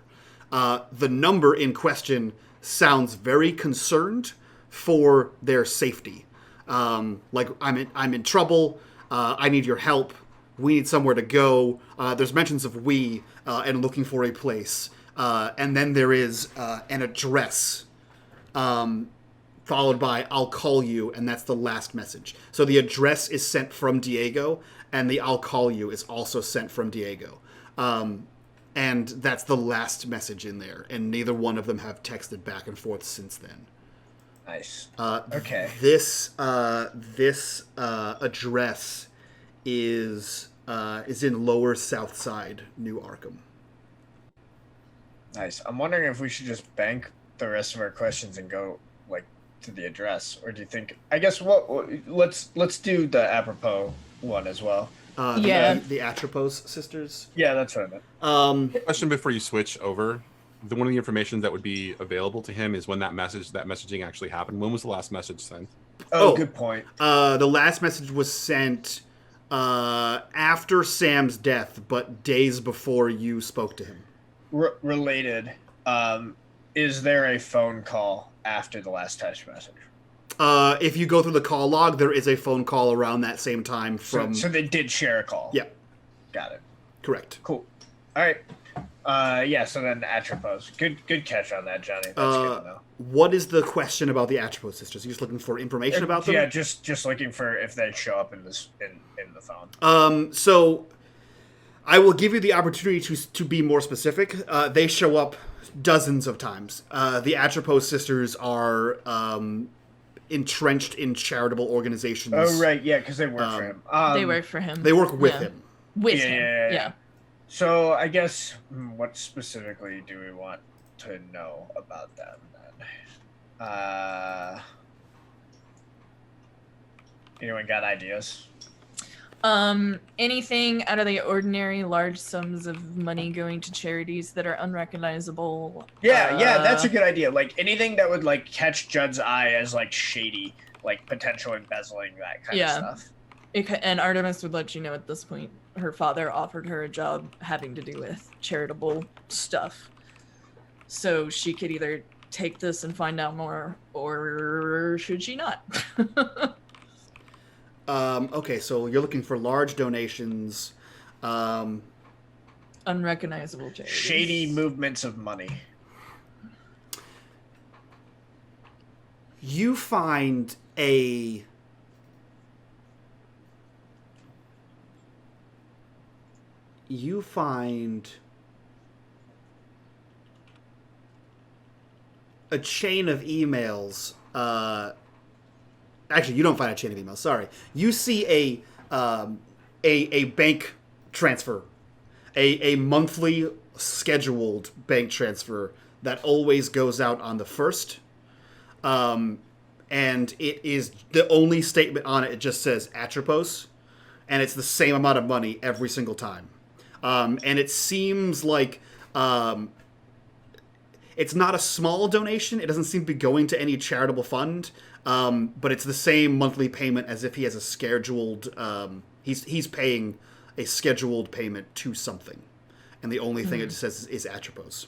The number in question sounds very concerned for their safety. Like, I'm in trouble. I need your help. We need somewhere to go. There's mentions of we and looking for a place. And then there is an address. Followed by, I'll call you, and that's the last message. So the address is sent from Diego, and the I'll call you is also sent from Diego. And that's the last message in there, and neither one of them have texted back and forth since then. Nice. Okay. This address is in Lower South Side, New Arkham. Nice. I'm wondering if we should just bank the rest of our questions and go to the address, or do you think? I guess let's do the apropos one as well. The Atropos Sisters. Yeah, that's what I meant. Question before you switch over. One of the information that would be available to him is when that messaging actually happened. When was the last message sent? Oh, good point. The last message was sent after Sam's death, but days before you spoke to him. Related. Is there a phone call after the last text message? If you go through the call log, there is a phone call around that same time from... So they did share a call? Yeah. Got it. Correct. Cool. All right. Yeah, so then Atropos. Good catch on that, Johnny. That's good to know. What is the question about the Atropos Sisters? Are you just looking for information about them? Yeah, just looking for if they show up in the phone. So I will give you the opportunity to be more specific. They show up dozens of times. The Atropos Sisters are entrenched in charitable organizations. Oh, right, yeah, because they work for him. They work for him. They work with him. With him, yeah. So I guess, what specifically do we want to know about them then? Anyone got ideas? Anything out of the ordinary, large sums of money going to charities that are unrecognizable. Yeah, that's a good idea. Like anything that would catch Judd's eye as shady, potential embezzling, that kind of stuff. And Artemis would let you know at this point, her father offered her a job having to do with charitable stuff. So she could either take this and find out more, or should she not? Okay, so you're looking for large donations. Unrecognizable charities. Shady movements of money. You find a chain of emails. Actually, you don't find a chain of emails. Sorry. You see a bank transfer, a monthly scheduled bank transfer that always goes out on the 1st. And it is the only statement on it. It just says Atropos, and it's the same amount of money every single time. And it seems like it's not a small donation. It doesn't seem to be going to any charitable fund. But it's the same monthly payment as if he has a scheduled. He's paying a scheduled payment to something, and the only thing it says is Atropos.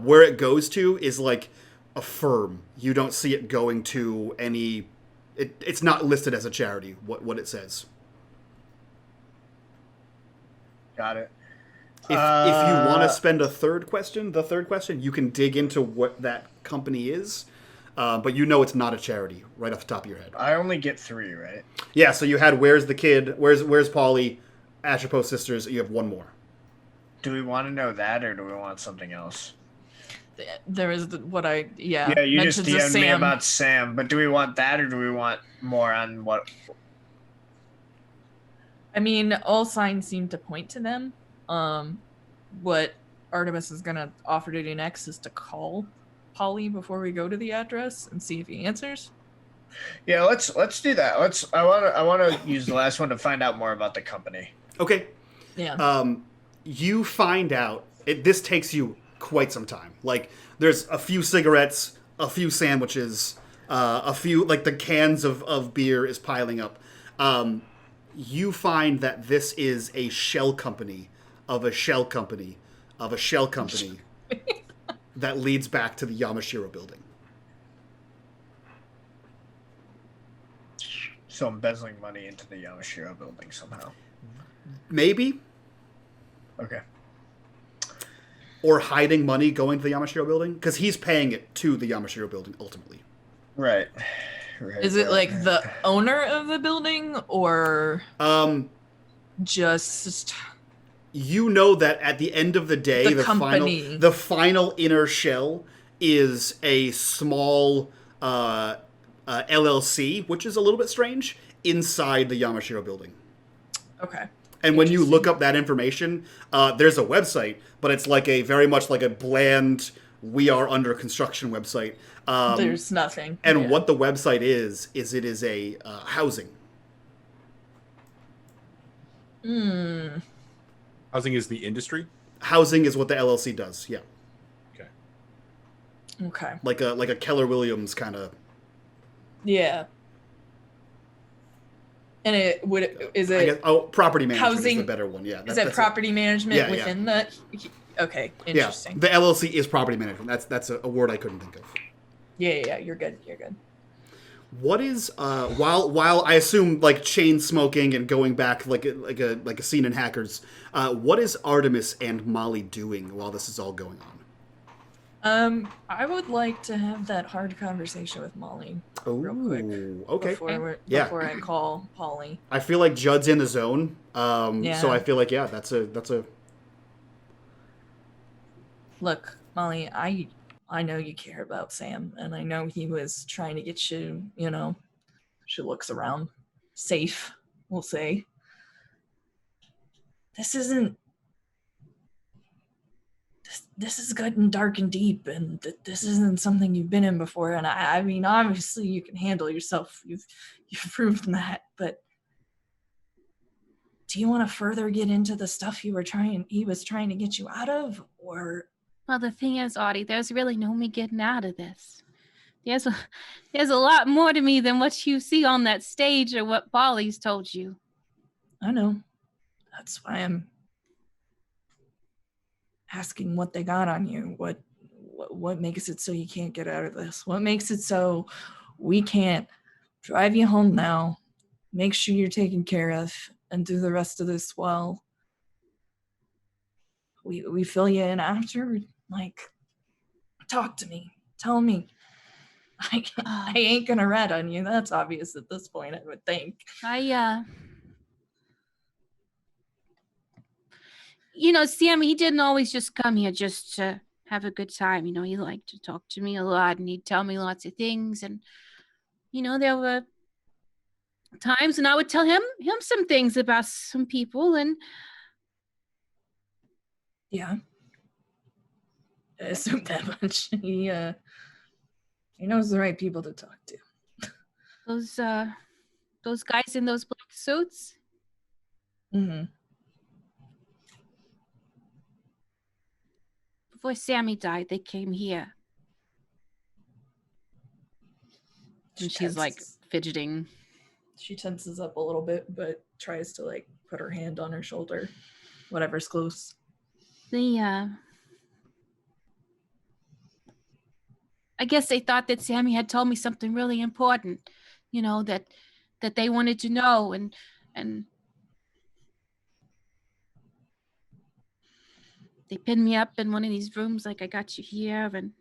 Where it goes to is a firm. You don't see it going to any. It's not listed as a charity. What it says. Got it. If you want to spend the third question, you can dig into what that company is. But you know it's not a charity right off the top of your head. I only get 3, right? Yeah, so you had Where's the Kid, Where's Polly, Atropos Sisters, you have one more. Do we want to know that, or do we want something else? There is Yeah, you just DM'd me about Sam, but do we want that, or do we want more on what... I mean, all signs seem to point to them. What Artemis is gonna offer to do next is to call Polly before we go to the address and see if he answers. Yeah, let's do that. I wanna use the last one to find out more about the company. Okay. Yeah. You find out. This takes you quite some time. Like, there's a few cigarettes, a few sandwiches, a few, like, the cans of beer is piling up. You find that this is a shell company of a shell company of a shell company that leads back to the Yamashiro Building. So embezzling money into the Yamashiro Building somehow. Maybe. Okay. Or hiding money going to the Yamashiro Building, because he's paying it to the Yamashiro Building ultimately. Right. Is it like the owner of the building, or just you know that at the end of the day, the company, the final inner shell is a small LLC, which is a little bit strange, inside the Yamashiro Building. Okay. And when you look up that information, there's a website, but it's like a very much like a bland, we are under construction website. There's nothing. And what the website is it is a housing. Housing is the industry? Housing is what the LLC does, yeah. Okay. Like a Keller Williams kind of. Yeah. And is it property management housing, is the better one, yeah. Is it property management within the... Okay, interesting. Yeah, the LLC is property management. That's a word I couldn't think of. Yeah, you're good. What is while I assume like chain smoking and going back like a scene in Hackers, what is Artemis and Molly doing while this is all going on? I would like to have that hard conversation with Molly real quick. Okay. Before I call Polly. I feel like Judd's in the zone. So I feel like that's a Look, Molly, I know you care about Sam, and I know he was trying to get you, she looks around, safe, we'll say. This is good and dark and deep, and this isn't something you've been in before, and I mean, obviously you can handle yourself, you've proven that, but do you want to further get into the stuff he was trying to get you out of, or... Well, the thing is, Audie, there's really no me getting out of this. There's a lot more to me than what you see on that stage or what Polly's told you. I know. That's why I'm asking what they got on you. What makes it so you can't get out of this? What makes it so we can't drive you home now, make sure you're taken care of, and do the rest of this while we fill you in after? Like, talk to me. Tell me. I ain't gonna rat on you. That's obvious at this point, I would think. Sam, he didn't always just come here just to have a good time. He liked to talk to me a lot, and he'd tell me lots of things. And, there were times when I would tell him some things about some people, and... Yeah. I assume that much. He knows the right people to talk to. Those guys in those black suits? Mm-hmm. Before Sammy died, they came here. And she's like fidgeting. She tenses up a little bit, but tries to like put her hand on her shoulder. Whatever's close. I guess they thought that Sammy had told me something really important, that they wanted to know, and they pinned me up in one of these rooms like I got you here, and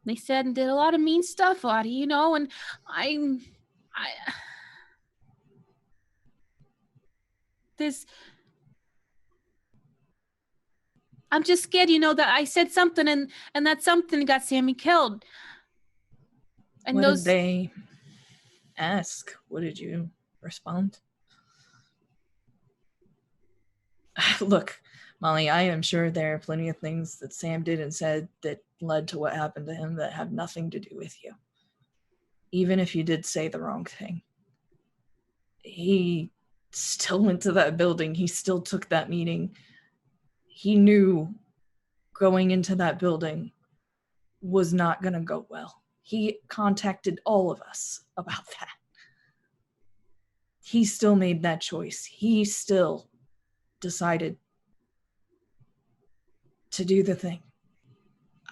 they said and did a lot of mean stuff, Audie, and I'm just scared, that I said something and that something got Sammy killed. And what did they ask? What did you respond? Look, Molly, I am sure there are plenty of things that Sam did and said that led to what happened to him that have nothing to do with you. Even if you did say the wrong thing. He still went to that building. He still took that meeting. He knew going into that building was not going to go well. He contacted all of us about that. He still made that choice. He still decided to do the thing.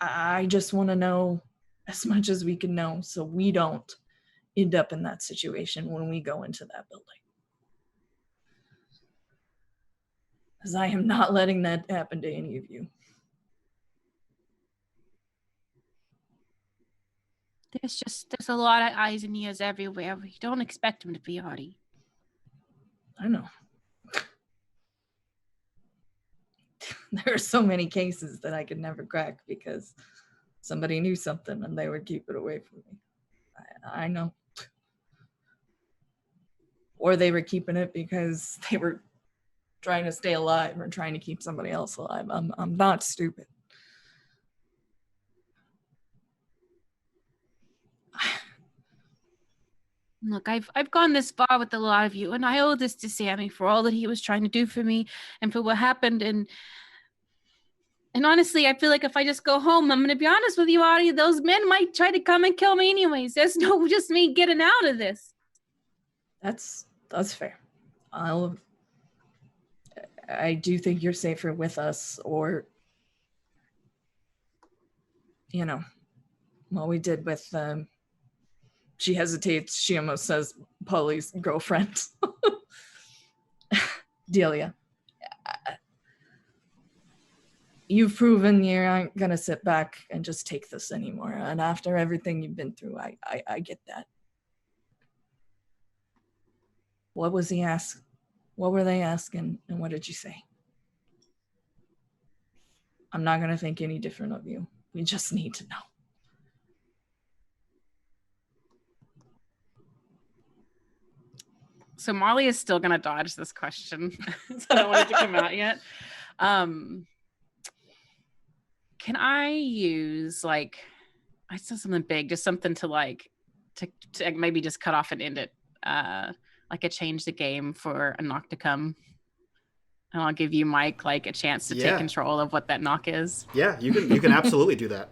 I just want to know as much as we can know so we don't end up in that situation when we go into that building. Because I am not letting that happen to any of you. There's a lot of eyes and ears everywhere. We don't expect him to be Artie. I know. There are so many cases that I could never crack because somebody knew something and they would keep it away from me. I know. Or they were keeping it because they were trying to stay alive or trying to keep somebody else alive. I'm not stupid. Look, I've gone this far with a lot of you, and I owe this to Sammy for all that he was trying to do for me and for what happened. And honestly, I feel like if I just go home, I'm going to be honest with you, Artie, those men might try to come and kill me anyways. There's no just me getting out of this. That's fair. I do think you're safer with us, or, you know, what we did with, she hesitates, she almost says Polly's girlfriend. Delia. You've proven you aren't gonna sit back and just take this anymore. And after everything you've been through, I get that. What was he asked? What were they asking? And what did you say? I'm not gonna think any different of you. We just need to know. So Molly is still gonna dodge this question. So I don't want it to come out yet. Can I use I said something big, just something to to maybe just cut off and end it, like a change the game for a knock to come, and I'll give you Mike a chance to take control of what that knock is. Yeah, you can absolutely do that.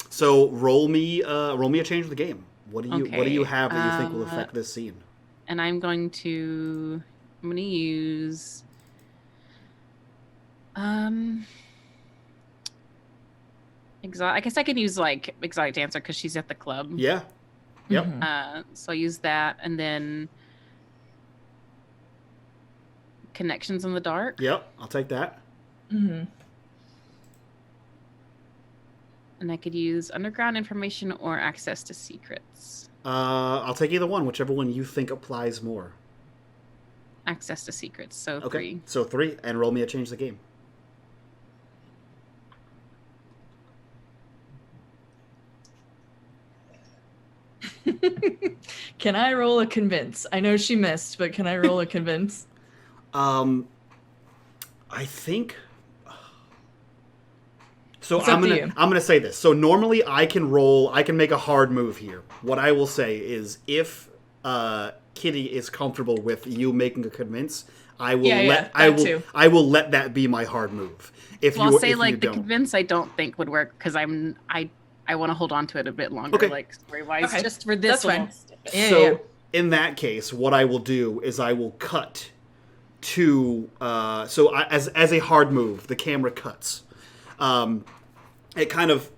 So roll me a change the game. What do you have that you think will affect this scene? And I'm going to use I guess I could use exotic dancer because she's at the club. Yeah. Yep. So I'll use that, and then connections in the dark. Yep, I'll take that. Mm-hmm. And I could use underground information or access to secrets. I'll take either one, whichever one you think applies more. Access to secrets, so okay. 3. So 3, and roll me a change the game. Can I roll a convince? I know she missed, but can I roll a convince? I think. So I'm gonna say this. So normally I can make a hard move here. What I will say is if Kitty is comfortable with you making a convince, I will let that be my hard move. I'll say the convince I don't think would work because I want to hold on to it a bit longer, story-wise, just for this one. In that case, what I will do is I will cut to as a hard move, the camera cuts. It kind of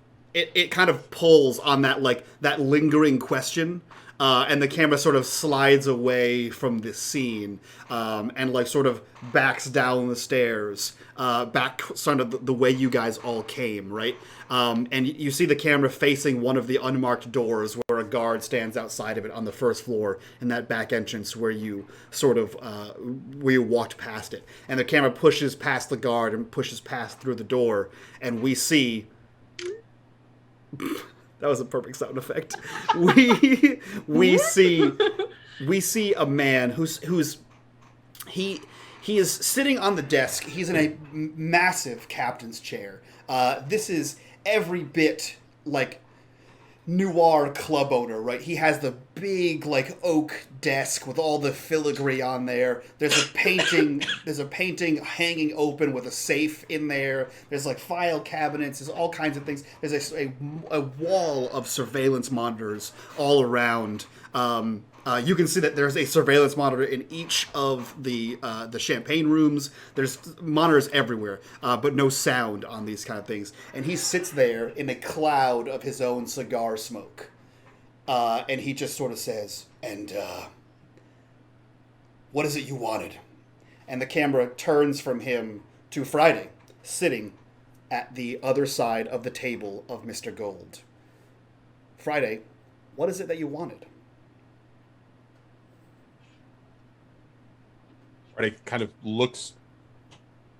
pulls on that lingering question, and the camera sort of slides away from the scene, and sort of backs down the stairs, back sort of the way you guys all came, right? And you see the camera facing one of the unmarked doors where a guard stands outside of it on the first floor in that back entrance where you walked past it. And the camera pushes past the guard and pushes past through the door, and we see... That was a perfect sound effect. We see a man who's He is sitting on the desk. He's in a massive captain's chair. This is every bit like noir club owner, right? He has the big like oak desk with all the filigree on there. There's a painting hanging open with a safe in there. There's like file cabinets. There's all kinds of things. There's a wall of surveillance monitors all around. You can see that there's a surveillance monitor in each of the champagne rooms. There's monitors everywhere, but no sound on these kind of things. And he sits there in a cloud of his own cigar smoke. And he just sort of says, and what is it you wanted? And the camera turns from him to Friday, sitting at the other side of the table of Mr. Gold. Friday, what is it that you wanted? Friday kind of looks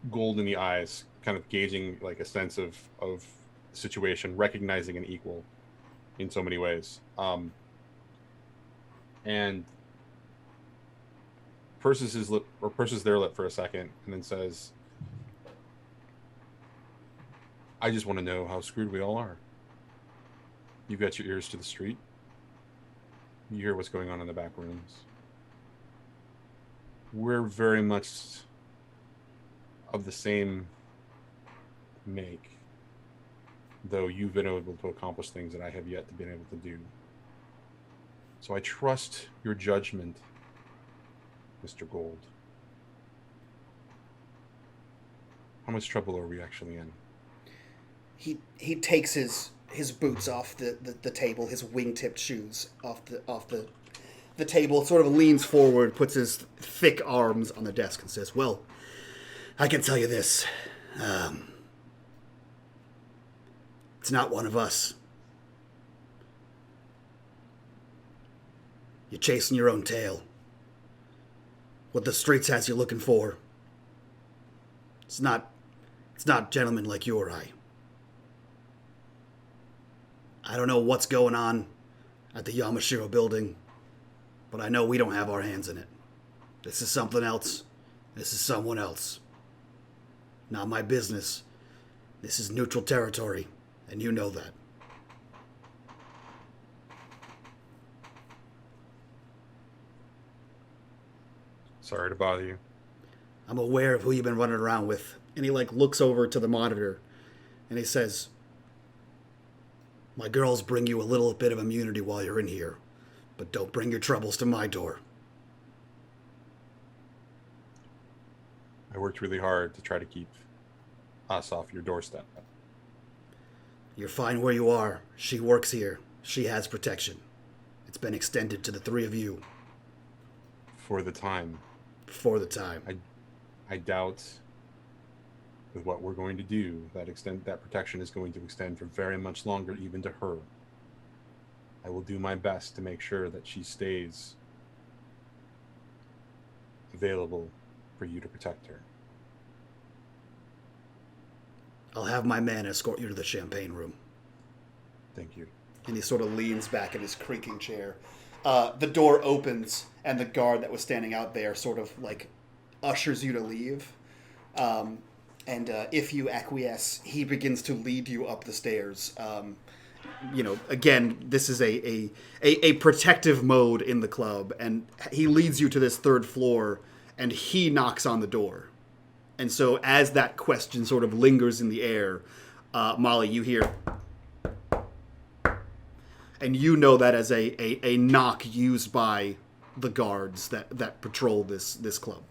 Gold in the eyes, kind of gauging like a sense of the situation, recognizing an equal in so many ways. And purses his lip, or purses their lip for a second, and then says, I just want to know how screwed we all are. You've got your ears to the street. You hear what's going on in the back rooms. We're very much of the same make, though you've been able to accomplish things that I have yet to be able to do. So I trust your judgment, Mr. Gold. How much trouble are we actually in? He takes his boots off the table, his wing-tipped shoes off the table, sort of leans forward, puts his thick arms on the desk and says, well, I can tell you this. It's not one of us. You're chasing your own tail. What the streets has you looking for. It's not gentlemen like you or I. I don't know what's going on at the Yamashiro Building, but I know we don't have our hands in it. This is something else. This is someone else. Not my business. This is neutral territory, and you know that. Sorry to bother you. I'm aware of who you've been running around with. And he looks over to the monitor and he says, my girls bring you a little bit of immunity while you're in here, but don't bring your troubles to my door. I worked really hard to try to keep us off your doorstep. You're fine where you are. She works here. She has protection. It's been extended to the three of you. For the time. For the time. I doubt with what we're going to do, that protection is going to extend for very much longer, even to her. I will do my best to make sure that she stays available for you to protect her. I'll have my man escort you to the champagne room. Thank you. And he sort of leans back in his creaking chair. The door opens, and the guard that was standing out there sort of ushers you to leave. And if you acquiesce, he begins to lead you up the stairs. Again, this is a protective mode in the club, and he leads you to this third floor, and he knocks on the door. And so as that question sort of lingers in the air, Molly, you hear... And you know that as a knock used by the guards that patrol this club.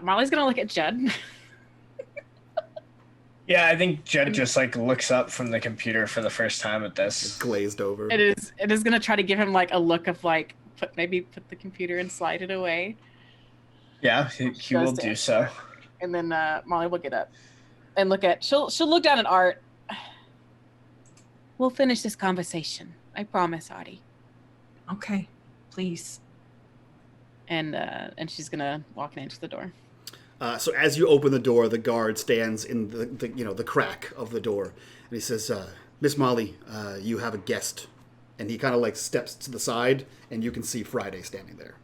Molly's gonna look at Judd. Yeah, I think Judd just looks up from the computer for the first time at this. It's glazed over. It is gonna try to give him a look of put the computer and slide it away. Yeah, he will do so. And then Molly will get up and she'll look down at Art. We'll finish this conversation. I promise, Artie. Okay, please. And she's gonna walk into the door. So as you open the door, the guard stands in the crack of the door, and he says, "Miss Molly, you have a guest." And he kind of steps to the side, and you can see Friday standing there.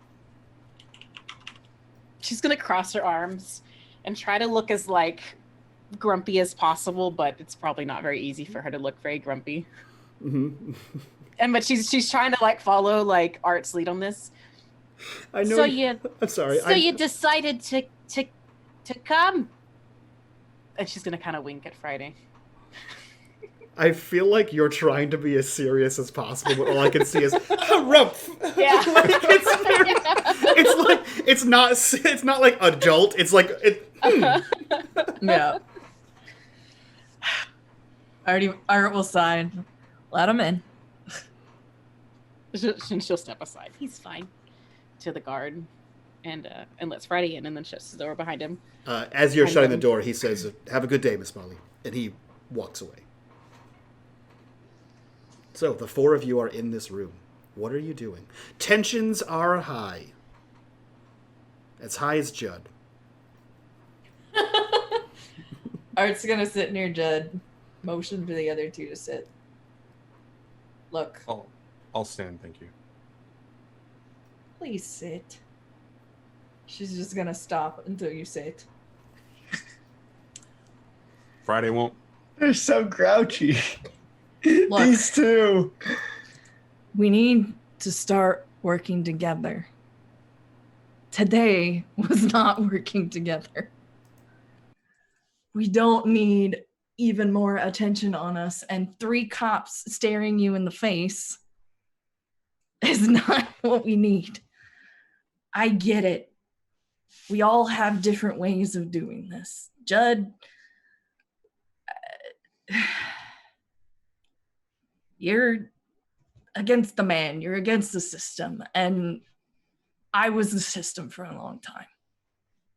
she's gonna cross her arms and try to look as like grumpy as possible, but it's probably not very easy for her to look very grumpy. Mm-hmm. But she's trying to like follow like Art's lead on this. I know. So I'm sorry. So you decided to come? And she's gonna kind of wink at Friday. I feel like you're trying to be as serious as possible, but all I can see is rumph. Yeah. It's not like a jolt. It's like it. Yeah. Art will sign. Let him in. She'll step aside. He's fine. To the guard, and lets Friday in, and then shuts the door behind him. As you're shutting the door, he says, "Have a good day, Miss Molly," and he walks away. So the four of you are in this room. What are you doing? Tensions are high. As high as Judd. Art's gonna sit near Judd, motion for the other two to sit. Look, I'll stand, thank you. please sit. She's just gonna stop until you sit. Friday won't. They're so grouchy. Look. These two. We need to start working together. Today was not working together. We don't need even more attention on us, and 3 cops staring you in the face is not what we need. I get it. We all have different ways of doing this. Judd, you're against the man, you're against the system, and I was the system for a long time.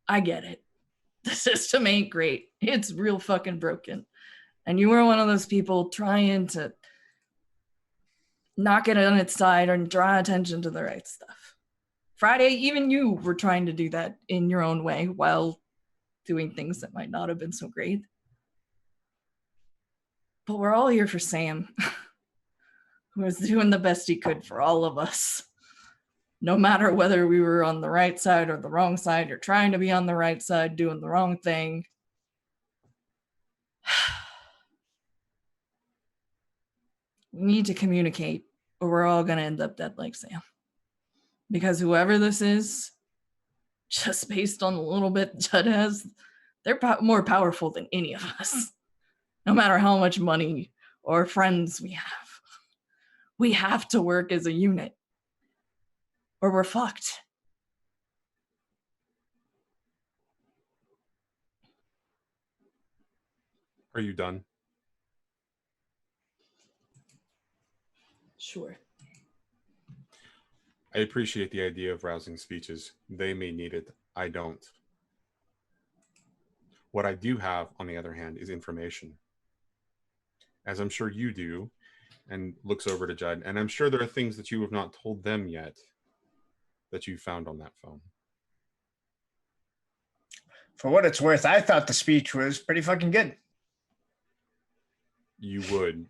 I get it. The system ain't great. It's real fucking broken. And you were one of those people trying to knock it on its side and draw attention to the right stuff. Friday, even you were trying to do that in your own way while doing things that might not have been so great. But we're all here for Sam, who was doing the best he could for all of us. No matter whether we were on the right side or the wrong side, or trying to be on the right side, doing the wrong thing. We need to communicate, or we're all going to end up dead like Sam. Because whoever this is, just based on the little bit Judd has, they're more powerful than any of us. No matter how much money or friends we have. We have to work as a unit, or we're fucked. Are you done? Sure. I appreciate the idea of rousing speeches. They may need it. I don't. What I do have, on the other hand, is information. As I'm sure you do, and looks over to Judd, and I'm sure there are things that you have not told them yet that you found on that phone. For what it's worth, I thought the speech was pretty fucking good. You would.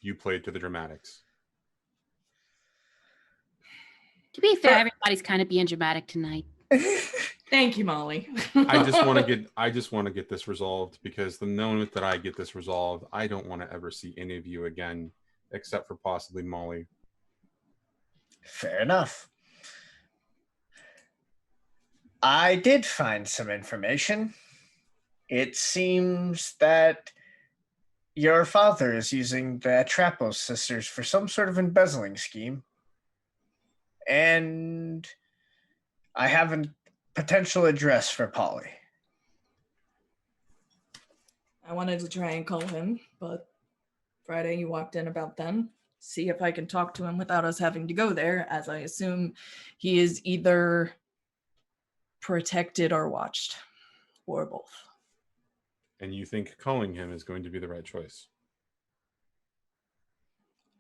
You played to the dramatics. To be fair, everybody's kind of being dramatic tonight. Thank you, Molly. I just want to get this resolved, because the moment that I get this resolved, I don't want to ever see any of you again, except for possibly Molly. Fair enough. I did find some information. It seems that your father is using the Atropos Sisters for some sort of embezzling scheme. And I have a potential address for Polly. I wanted to try and call him, but Friday you walked in about then. See if I can talk to him without us having to go there, as I assume he is either protected or watched, or both. And you think calling him is going to be the right choice?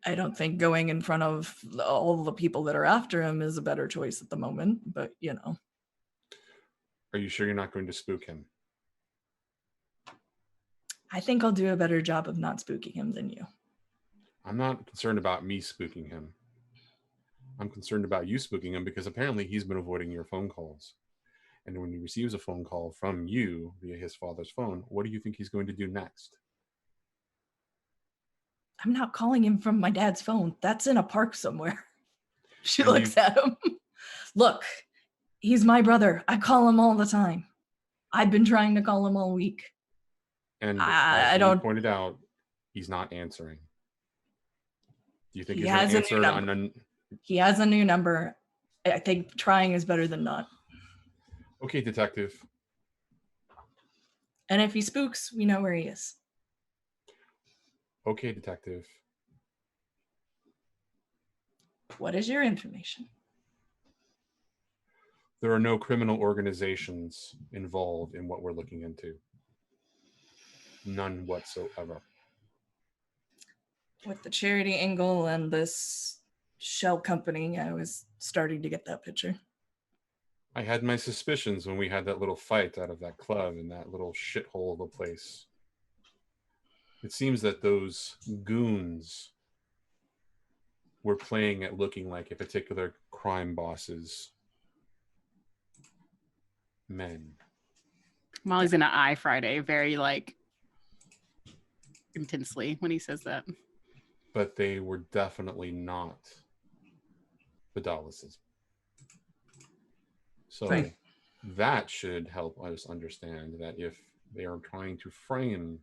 I don't think going in front of all the people that are after him is a better choice at the moment, but you know. Are you sure you're not going to spook him? I think I'll do a better job of not spooking him than you. I'm not concerned about me spooking him. I'm concerned about you spooking him, because apparently he's been avoiding your phone calls. And when he receives a phone call from you via his father's phone, what do you think he's going to do next? I'm not calling him from my dad's phone. That's in a park somewhere. She And looks at him. Look, he's my brother. I call him all the time. I've been trying to call him all week. And I as don't- you pointed out, he's not answering. Do you think He he's going has to a answer new it on number. He has a new number. I think trying is better than not. Okay, detective. And if he spooks, we know where he is. Okay, detective. What is your information? There are no criminal organizations involved in what we're looking into. None whatsoever. With the charity angle and this shell company, I was starting to get that picture. I had my suspicions when we had that little fight out of that club in that little shithole of a place. It seems that those goons were playing at looking like a particular crime boss's men. Molly's gonna eye Friday very like intensely when he says that. But they were definitely not Vidalis's. So Right. that should help us understand that if they are trying to frame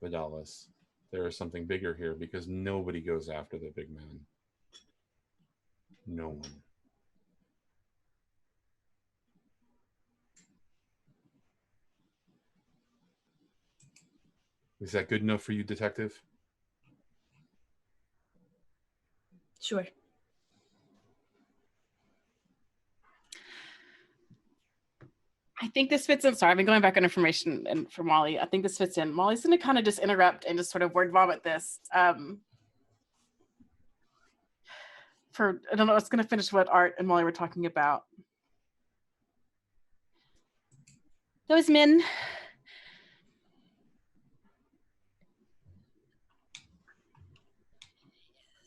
Vidalis, there is something bigger here, because nobody goes after the big man. No one. Is that good enough for you, detective? Sure. I think this fits in. Sorry, I've been going back on information and for Molly. I think this fits in. Molly's going to kind of just interrupt and just sort of word vomit this. I don't know. It's going to finish what Art and Molly were talking about. Those men.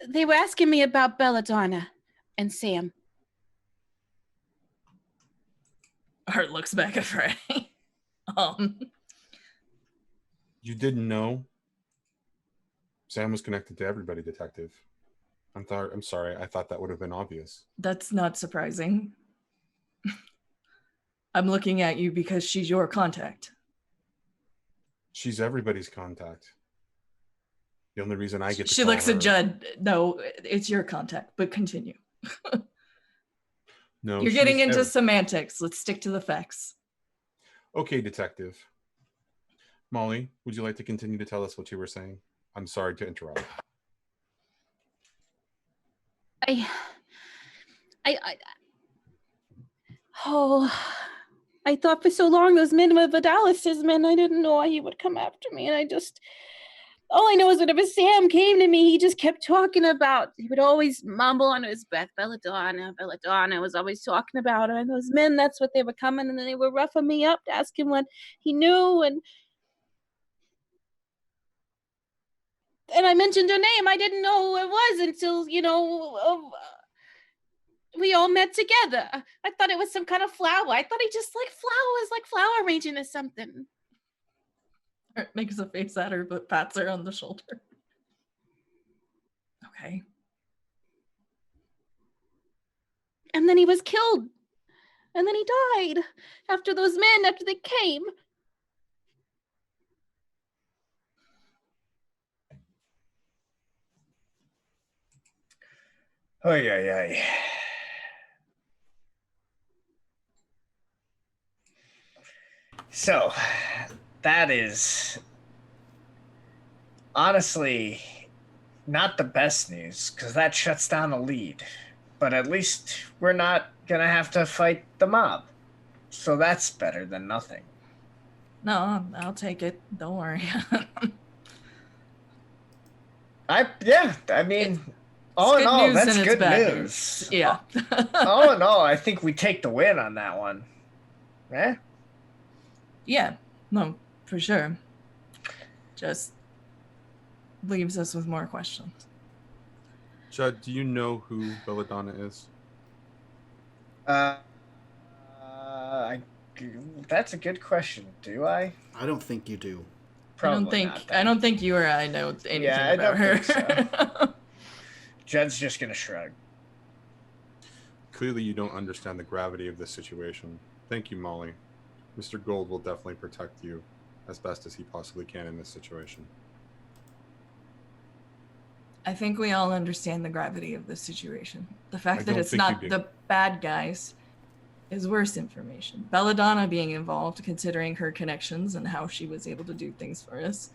They were asking me about Belladonna and Sam. Art looks back at Friday. You didn't know? Sam was connected to everybody, detective. I'm sorry. I thought that would have been obvious. That's not surprising. I'm looking at you because she's your contact. She's everybody's contact. The only reason I get to She call looks her, at Judd. No, it's your contact, but continue. No, You're getting she's into semantics. Let's stick to the facts. Okay, detective. Molly, would you like to continue to tell us what you were saying? I'm sorry to interrupt. I thought for so long those men were Vidalis's men. I didn't know why he would come after me. And all I know is whenever Sam came to me, he just kept talking about, he would always mumble under his breath, Belladonna was always talking about her. And those men, that's what they were coming. And then they were roughing me up to ask him what he knew. And I mentioned her name. I didn't know who it was until, we all met together. I thought it was some kind of flower. I thought he just liked flowers, like flower arranging or something. Art makes a face at her, but pats her on the shoulder. Okay. And then he was killed. And then he died after they came. Oy, oy, oy. So, that is honestly not the best news, because that shuts down a lead. But at least we're not going to have to fight the mob. So that's better than nothing. No, I'll take it. Don't worry. I mean, all in all, that's good news. Yeah. All in all, I think we take the win on that one. Eh? Yeah. No, for sure. Just leaves us with more questions. Judd, do you know who Belladonna is? I That's a good question. Do I? I don't think you do. Probably not, I don't think you or I know anything Yeah, I about don't her. think so. Jed's just gonna shrug. Clearly, you don't understand the gravity of this situation. Thank you, Molly. Mr. Gold will definitely protect you as best as he possibly can in this situation. I think we all understand the gravity of this situation. The fact that don't it's think not you do. the bad guys is worse information. Belladonna being involved, considering her connections and how she was able to do things for us,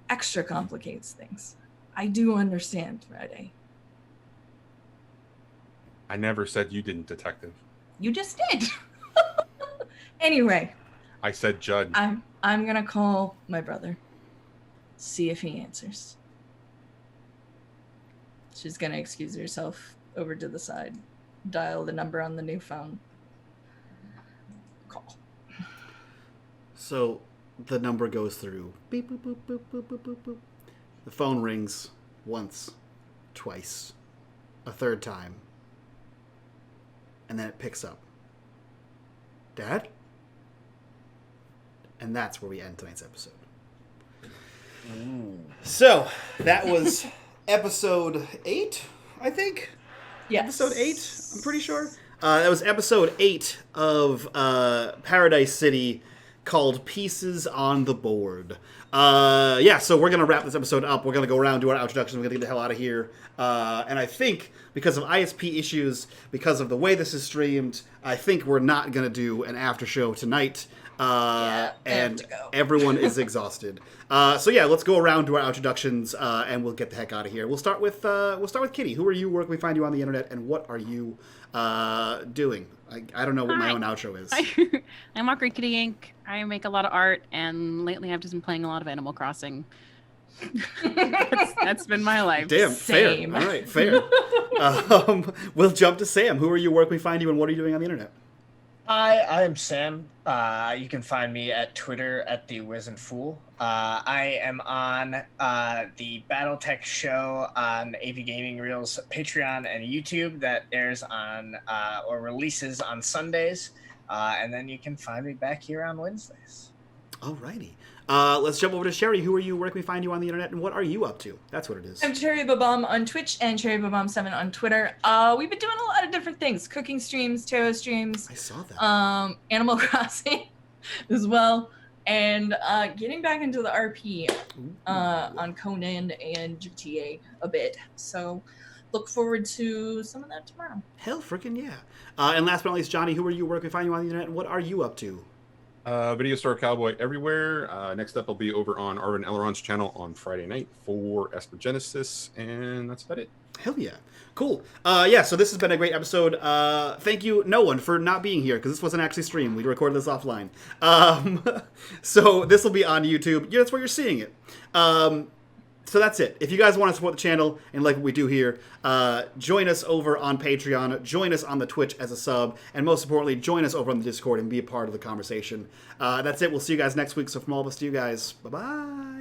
extra complicates things. I do understand, Friday. I never said you didn't, Detective. You just did. Anyway, I said Judd. I'm gonna call my brother. See if he answers. She's gonna excuse herself over to the side. Dial the number on the new phone. Call. So the number goes through. Beep, boop, boop, boop, boop, boop, boop, boop. The phone rings once, twice, a third time. And then it picks up. Dad? And that's where we end tonight's episode. So, that was episode 8, I think? Yes. Episode 8, I'm pretty sure. That was episode 8 of Paradise City, called Pieces on the Board. So we're going to wrap this episode up. We're going to go around, do our introduction. We're going to get the hell out of here. And I think, because of ISP issues, because of the way this is streamed, I think we're not going to do an after show tonight. And everyone is exhausted. Let's go around, do our introductions, and we'll get the heck out of here. We'll start with Kitty. Who are you? Where can we find you on the internet? And what are you doing? I don't know what my own outro is. I'm Awkward Kitty Inc. I make a lot of art, and lately I've just been playing a lot of Animal Crossing. that's been my life. Damn, Same. fair. All right, fair. We'll jump to Sam. Who are you? Where can we find you? And what are you doing on the internet? I am Sam. You can find me at Twitter at the Wizened Fool. I am on the BattleTech show on AV Gaming Reels Patreon and YouTube that airs on or releases on Sundays. And then you can find me back here on Wednesdays. Alrighty. Let's jump over to Sherry. Who are you? Where can we find you on the internet? And what are you up to? That's what it is. I'm Cherry Babam on Twitch and Cherry Babam7 on Twitter. We've been doing a lot of different things. Cooking streams, tarot streams. I saw that. Animal Crossing as well. And getting back into the RP on Conan and GTA a bit. So look forward to some of that tomorrow. Hell freaking yeah. And last but not least, Johnny, who are you? Where can we find you on the internet? And what are you up to? Video Store Cowboy everywhere. Next up, I'll be over on Arvin Eleron's channel on Friday night for Esper Genesis, and that's about it. Hell yeah. Cool. So this has been a great episode. Thank you, no one, for not being here, because this wasn't actually streamed. We recorded this offline. So this will be on YouTube. Yeah, that's where you're seeing it. So that's it. If you guys want to support the channel and like what we do here, join us over on Patreon, join us on the Twitch as a sub, and most importantly, join us over on the Discord and be a part of the conversation. That's it. We'll see you guys next week. So from all of us to you guys, bye-bye.